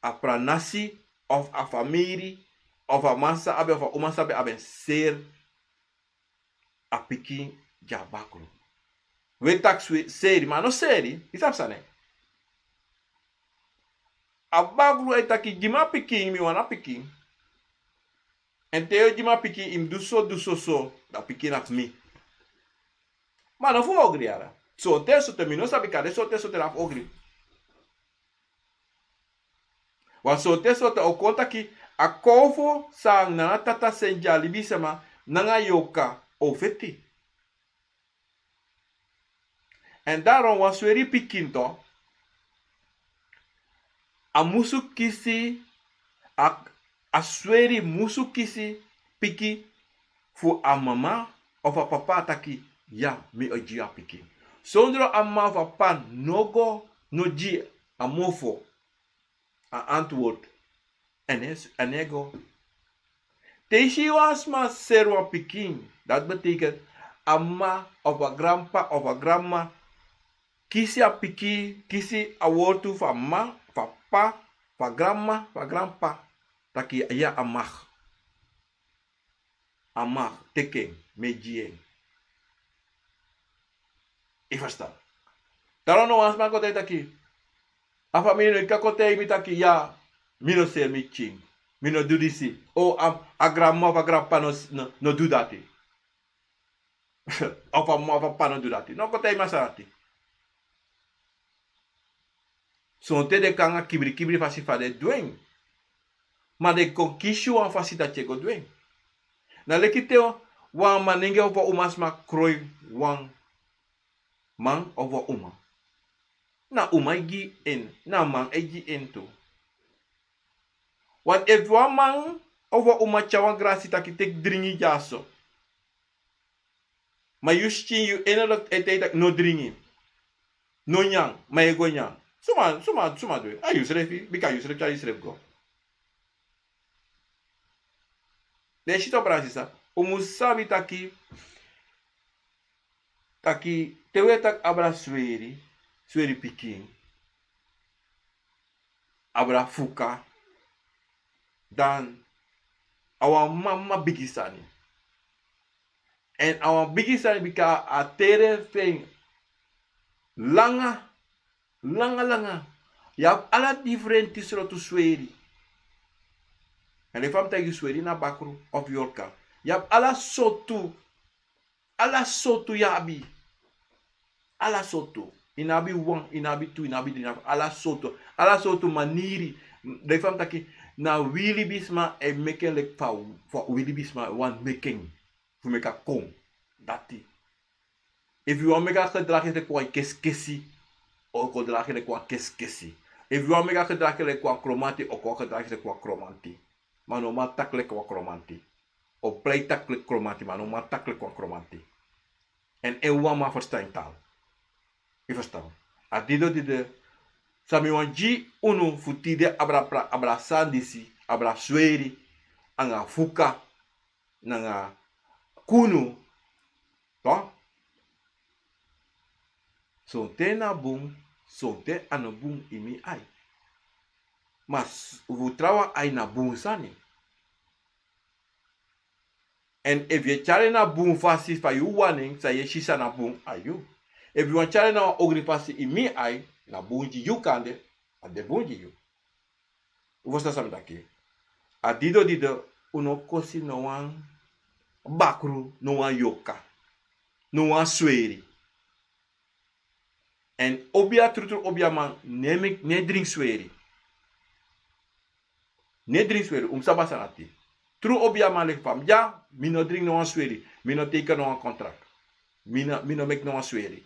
a pranasi of a famiri of a masa abe of a umasa abe ser a pikin ja bakro. We tak seri, maar no seri, isap sane. A bakro e taki jima pikin mi wana pikin. En teo jima pikin im duso so da pikin af mi. Maar no fu ogri ara. So te mi no sabi kade so te af ogri. Wa so te o konta ki a kofo sang na tata senjali bisama nanga yoka o feti. En daarom was sweri pikin to. A musu kisi a sweri musu kisi piki fu a mama of a papa taki ya mi oji a piki. Sondro a ma of a pan nogo no ji a mofo a antwoord en ego. Teishi was ma serwa pikin. Dat betekent a ma of a grandpa of a grandma kisi a piki, kisi a woordu van ma, van pa, van grandma, van grandpa. Taki ya amag. Amag, teki, meki. I verstaan. Daarom no was ma kote taki. A família no kakote mi taki ya, mi no ser mi ching. Mi no do disi. O a grandma, a grandpa no do dati. Of a ma, a pa no do dati. No kote masarati. Sonte de kanga kibri fasi fade dweng. Maar de konkishu an fasi da cheko dweng. Na lekiteo wan manenge over umasma kroi wan man over uma. Na uma igi in. Na man igi in to. Want if wan man over uma chawan grasi taki tek dringi jaso. Ma yushchin yu enelok eteitak no dringi. No nyang, ma ego nyang. Suma doe. A yusrefi, bika yusref cha yusref go. De shito pransisa, umusabi taki tewe tak abra sweri pikin. Abra fuka. Dan awa mama bigisani. En awa bigisani bika a tere feng langa. Je hebt alle differenti soorten sweri. En de fam tegi sweri na bakru of yorka. Je hebt alle soorten yabi. Alla soorten. Inabi 1, inabi 2, inabi 3, alla soorten maniri. De fam taki na wili bisma e meken lek fa wili bisma wan meken. Fu meka kom. Dati. If you want meka gedrag is kwa keskesi. O gedrag kwa keskesi. If you want meka gedrag kwa kromati o ko gedrag kwa kromanti. Mano matak kwa kromanti. O play tak kromanti mano matak kwa kromanti. En ewa ma verstaan taal. Je verstaan. Adido dide samiwanji unu futide abra sandisi abra sweri anga fuka nanga KUNU. To? So te na boom, so te ano boom imi ai. Mas uvutrawa ai na boom sani. En if je chale na boom fasi fa you warning, sa ye shisa na boom ayu. If you want chale na ogri fasi imi ai, na boom ji you kande, a de boom ji you. Uvosta samdaki. Adido dido uno kosi no wan bakru, no wan yoka, no wan sweri. En obia trutru obia man ne drink sweri. Ne drink sweri sabasanati. Tru obia man lek fam. Ja, mi no drink no an sweri. Mi no teken no an contract. Mi no make no an sweri.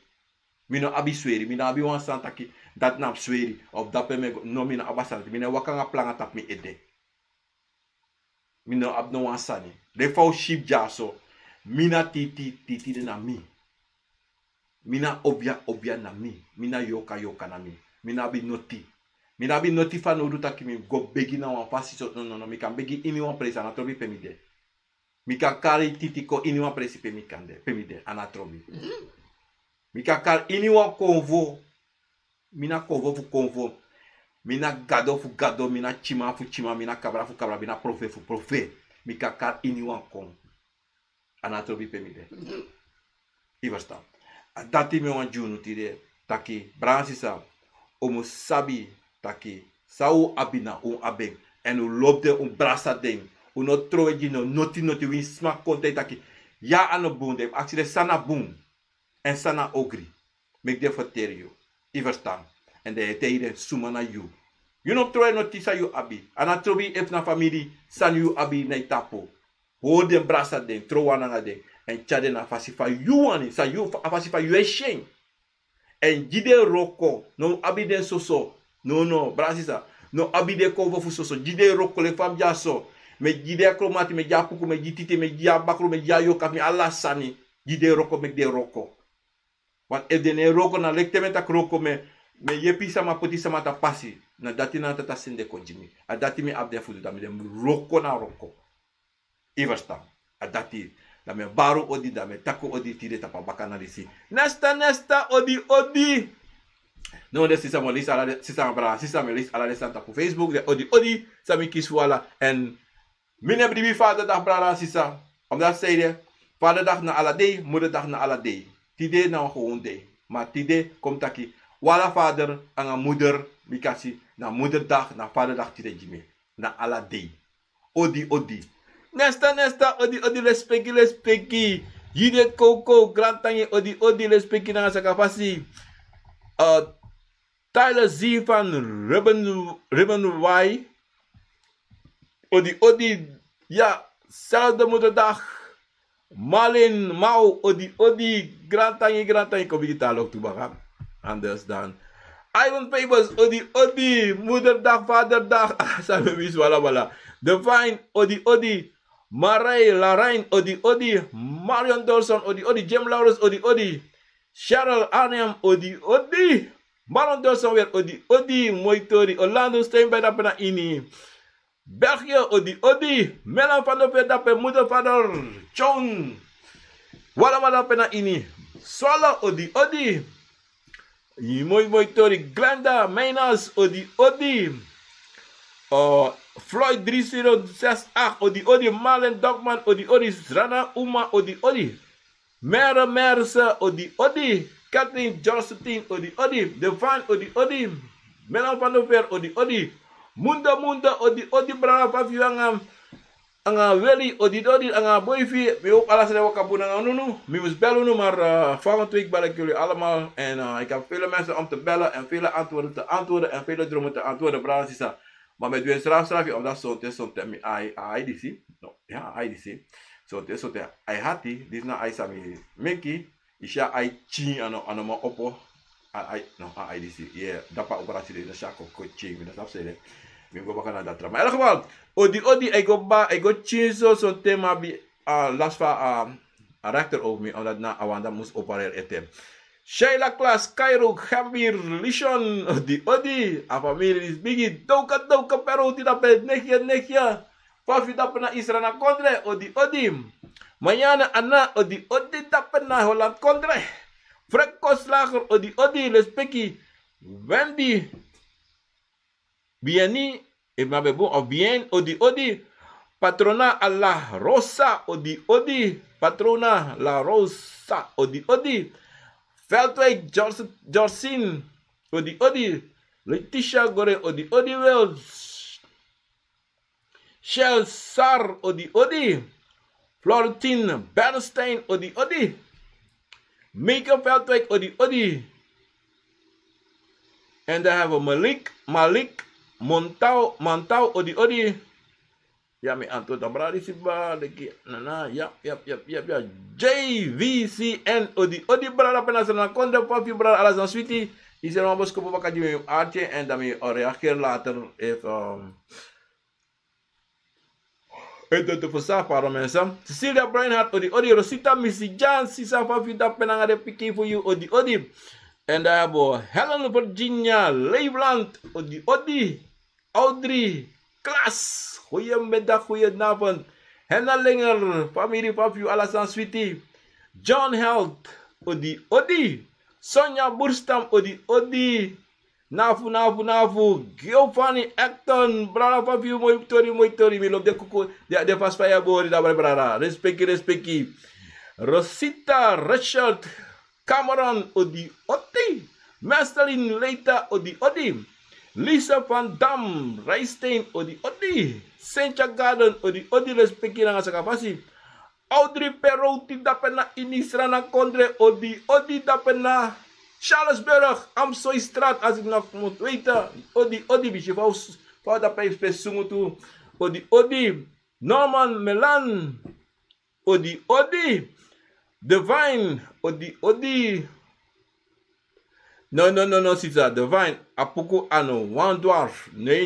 Mi no abi sweri. Mi no abi wan santaki dat nam sweri. Of dat me no mi no abasanati. Mi no wakanga planga tap mi ede. Mi no ab no wan sani. De fau ship ja so. Mina titi de na mi. Mina obia na mi. Mina yoka na mi. Mina bi noti. Mina bi noti fa no ruta ki mi go begi na wan fasi so no. Mi kan begi ini wan presa na trobi pemide. Mi kan kari titi ko ini wan presi pemide anatrobi. Mi kan kari ini wan konvo. Mina konvo fu konvo. Mina gado fu gado. Mina chima fu chima. Mina kabra fu kabra. Mina profe fu profe. Mi kan kari ini wan kon. Anatrobi pemide. Iversta. Dati me wan junu tide. Taki bransisa. Omo sabi. Taki. Sau abina abeng. En u lopte brasa ding. U no troeji no noti win smak konte taki. Ja ano boom de. Actually sana boom. En sana ogri. Mek de verter you. Iversta. En de teide sumana you. You no troe notisa you abi. Anatrobi ef na famiri. San you abi na itapo. Ho den brasa ding. Troa na ding. En chade na fasifa you ani. Sa you fasifa you eshen. En jide roko. No abi den soso. No. Brasisa. No abi de kovo fu soso. Jide roko le fam jaso. Me jide akromati. Me japuku. Me jitite. Me jabakru. Me jayoka. Me alasani. Jide roko. Me de roko. Want if de ne roko na lekte me tak roko me yepi sama poti sama ta pasi. Na dati na tata sende ko jimi. A dati me abde fudu da me dem roko na roko. Iversta. A dati. Da me baru odi da me taku odi tire tapa baka na disi. Nesta odi. No de sisa mo list ala sisa bra sisa me list ala de santa ku Facebook de odi sami kiswala en mine bribi vaderdag bra sisa. Omdat zei de vaderdag na ala day, moederdag na ala day. Tide na gewoon day. Maar tide komt taki wala vader en moeder mikasi na moederdag na vaderdag tide jime na ala day. Odi. Nesta odi respecti. Yide koko grantangi odi respecti na sa kapasi. Tyler Z van Ribbon Y. Odi. Ja, zelfde moederdag. Malin, Mau, odi. Grantangi. Kom ik taal ook toe, baka. Anders dan. Ivan Papers, odi. Moederdag, vaderdag. Sabi wis wala. Divine, odi. Maray, Larain, odi. Marion Dawson, odi. Jim Lawrence, odi. Cheryl Arnhem, odi. Marion Dawson weer, odi. Moitori, Orlando Steinberg, dapper na ini. België, odi. Melan van der Veer, dapper moeder, vader. John. Wala dapper na ini. Swallow, odi. Moitori, Glenda, Mainas, odi. Floyd 3068, odi. Malen Dogman, odi. Rana Uma, odi. Merse, odi. Kathleen Josephine, odi. Devine, odi. Melan van der Veer, odi. Munda, odi. Brava, Fafiu, anga weli, odi. Anga boyfi, mi ook alles de wakabuna nunu. Mi was bellen, maar volgende week bel ik jullie allemaal. En ik heb vele mensen om te bellen en vele antwoorden te antwoorden en vele dromen te antwoorden, Brasisa. Maar met een strafje, omdat zo'n temi IDC. No, ja, IDC. Zo'n hati, dit na ai sami meki. Isha ai chi ano ma opo. IDC. Yeah, dapat operasi de shako coaching. Dat afzeggen. Mi go baka na datra. Maar in ieder geval, odi, I go chinso zo'n thema bi last van rector over me, omdat na awanda moest opereren etem. Sheila Klas, Cairo, Gambir, Lishon, odi. A famiri is bigi. Douka, pero tidak pe nekia. Pafi dapat na Israel na kontre, odi. Mayana ana, odi, dapat na Holland kontre. Frekos lager, odi, lespeki. Wendy. Bieni, Mabebo, of bien, odi. Patrona a la Rosa, odi. Patrona la Rosa, odi. Veldwijk, Jorsin, odi. Letitia Gore, odi. Wells. Shell Sar, odi. Florentine Bernstein, odi. Mika Veldwijk, odi. And I have a Malik, Montau, Odi. Ya mi anto tabrari si ba lagi nana yap. JVCN Odi brada penas na konda papi brada alas na sweetie. Isi na bos ko pa kadi mi arte and ami reageer later if Ito for sa para mensen. Cecilia Breinhardt Odi Rosita Missy Jan Sisa papi da penanga de piki for you Odi. And I have Helen Virginia Leibland Odi Audrey Klas, goedemiddag, goedenavond. Henna Linger, Famiri Papu, Alasan Sweetie. John Held, Odi. Sonja Burstam, Odi. Nafu. Giovanni Acton, Brada Papu, Moitori, mi loopt de kuku, de vastfaya bori, daar brada. Respecti. Rosita Richard Cameron, Odi. Masterlin Leita, Odi. Lisa Van Dam, Rijstein, Odi. Sencha Garden, Odi respecti na sa kapasi. Audrey Perouti dapat na inisra na kondre, Odi dapat na Charlesburg, Amsoystraat, as ik nog moet weten. Odi, bisje, vou dapat pesungu tu. Odi, Norman Melan, Odi, Divine, Odi. No, Caesar, Divine, apuku ano, one dwarf. Nee.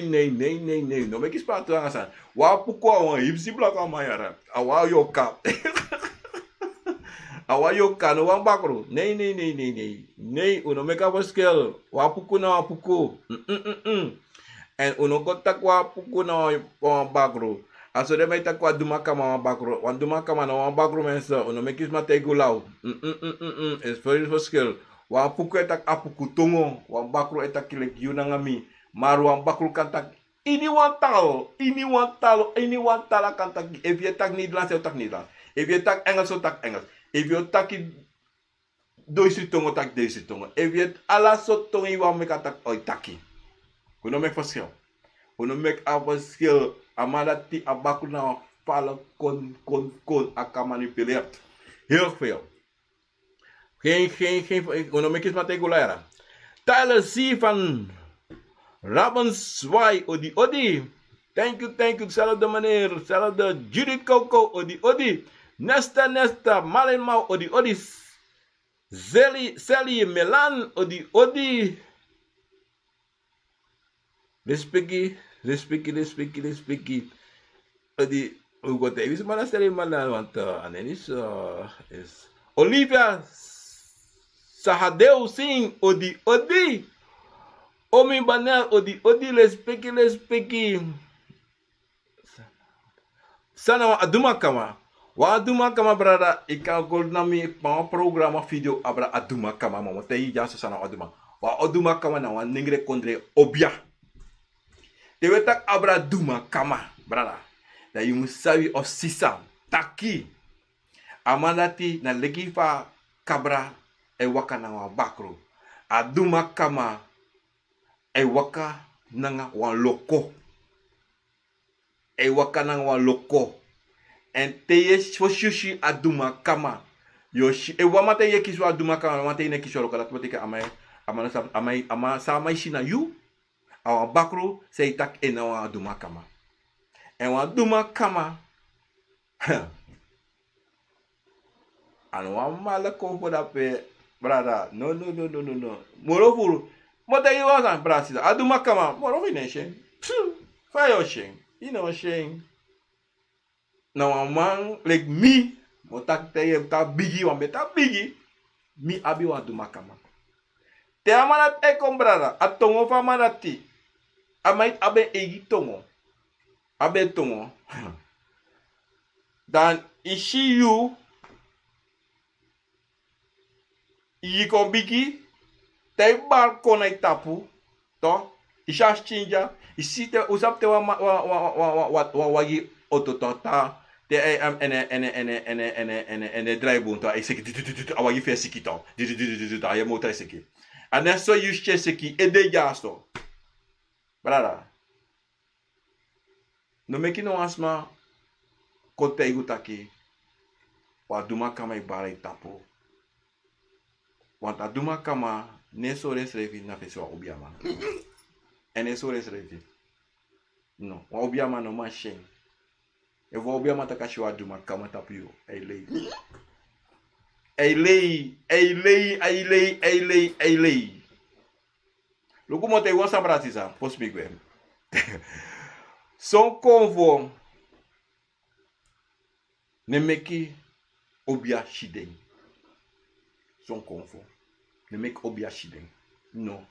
No, make it part to answer. Wapuku awan, hipsi blaka mayara. Awa yoka. Awa yoka, no one bakro. Nee, uno make up a scale. Wapuku na wapuku. And uno kotak wapuku na bakro. Aso de may takwa dumakama bakro. Wan dumakama na wan bakro mensa. Uno make it mategulaw. It's very for skill. Wan puku etak apuku tongo, wan bakro etak kilek yunangami, maru wan bakro kantak ini wan tal kantak. If you tak Nederlands, you tak Nederlands. If you tak Engels, you tak Engels. If you tak doisi tongo, tak doisi tongo. If you alasot tongo, you wan make atak oi taki. Kuno make verschil. Kuno make a verschil. Amalati abakro na fala kon aka manipuleerd. Heel veel. Geen, uno me kies mategulera. Tyler C. van Rabenswai, Odi. Thank you, zelfde meneer, zelfde Judith Coco, Odi. Nesta, Malin Mau, Odi. Sally Melan, Odi. Respecti. Odi, Ugo Davis, mana Sally Melan, want anenis is Olivia Sahadeu Singh, Odi. Omi Banel, Odi, respecti. Sana wa aduma kama brada, ika gold nami pa programa video abra aduma kama mama tei jasa sana aduma. Wa aduma kama na wa ningre kondre obia. Tewetak abra aduma kama brada. Da you musawi of sisa taki. Amanati na legifa kabra e waka na wa bakro. Aduma kama e waka na wa loko. E waka na wa loko. En teye shoshushi aduma kama. Yoshi e wamate ye kiswa aduma kama wamate ne kiswa lokala tmotika ama sama shina yu. Awa bakro se itak e na wa aduma kama. En wa aduma kama. Ano wa mala ko da pe brada. No. Morofuru. Mota yi wa san brasida. Aduma kama. Morofi ne shen. Fayo shen. You know shen. Now a man like me, motak teye ta bigi wan beta bigi, mi abi wan aduma kama. Te amanat e kombrada, atongo fa manati. Amait abe egi tongo. Abe tongo. Dan ishi you yi kon bigi, te bar konai tapu, to, isha chinja, isi te usap te wagi ototota, te ene draaiboom to, ik zeg, awagi fe siki to, je motor siki. En dan so you che siki, de jasto. Brada. No meki no asma, kote igutaki, wa duma kama ibara tapu. Want aduma kama Ne so resrevi na pessoa obiama. E ne so resrevi. No, wa obiama no machine. E vou obiama takashiwa duma kama tapio. Ei lei. Lukumo te won sabratisa, pos migwe. Son convo ne meki obia shiden. Son convo ne meki obia shiden. No.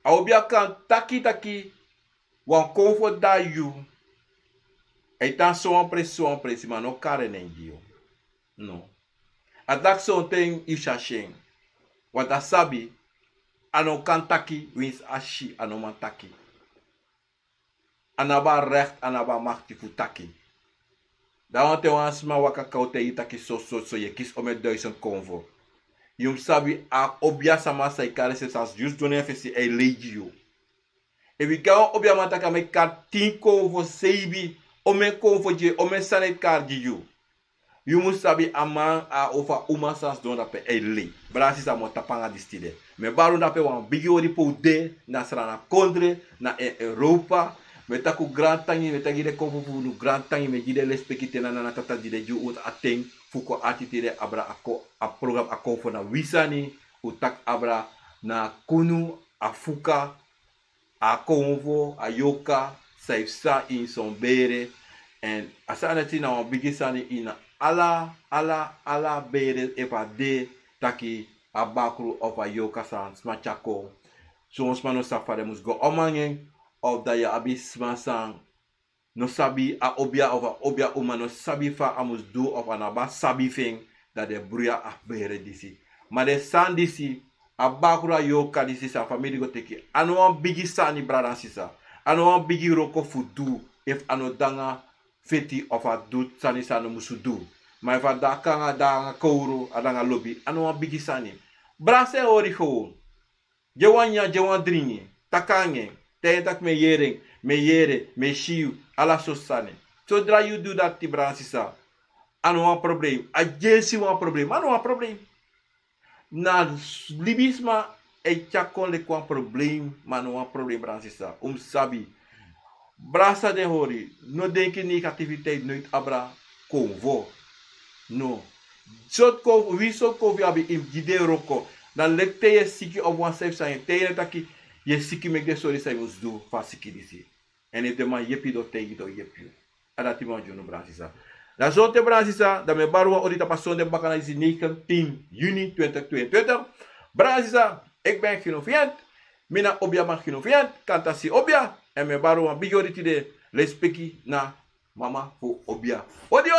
A obia kan taki wan convo da you. E tan son pre, ma no kare nendio. No. A dak son ten ishashen. Wata sabi ano kan taki wins ashi ano man taki. Anaba recht, anaba machti fu taki. Daarom te wansma waka kaute itaki so je kies om het 1000 convo. Yum sabi a obia sama sa ikare se sas just donen fesi e legio. E we gaan obia mataka me kar 10 convo seibi ome convo je ome sanet kar jiu. You sabi aman a ofa uma sans don dape e le. Brasi sa mo tapanga distide. Me baru dape wan bigi ori po de na srana kondre na Europa. Me taku grand tangi me tangi de konfu nu grand tangi me jide lespekite na tata jide ju ut ateng fuko atitire abra ako a program akofo na wisani utak abra na KUNU a Fuka a konvo a yoka saifsa in sombere en asana tina wan bigi sani ina ala bere epa de taki abakru of a yoka san smachako so ons mano safare mus go omangen of da ya abi smasan no sabi a obia of a obia uma no sabi fa amus do of an aba sabi thing that de bruya a bere disi ma de san disi abakru a yoka disi sa family go teki anu an bigi sani brada sisa anu an bigi roko fudu if anu danga feti of a do sani sanu musudu ma if a danga danga kouro adanga lobby anu an bigi sani brase ori gewoon jewan dringi takange tak me yering me yere me shiu ala sosane so dra you do that tibransisa anu an problem a jesi wan problem anu an problem na libisma e chakon le kwan problem manu an problem bransisa sabi brasa de hori no denki ni activiteit nooit abra convo no sot ko wi sot ko vi abi im gide roko dan lekte ye siki op wan sef sa te taki ye siki me de sori sa us do fa siki disi en e dema yepi do tegi do yepi adati ma jono bransisa la zote bransisa da me barwa orita passon de baka na disi 19 juni 2022 bransisa ik ben genoviant mina obia ma genoviant kantasi obia en me barwa bigoriti de lespeki na mama fu obia odi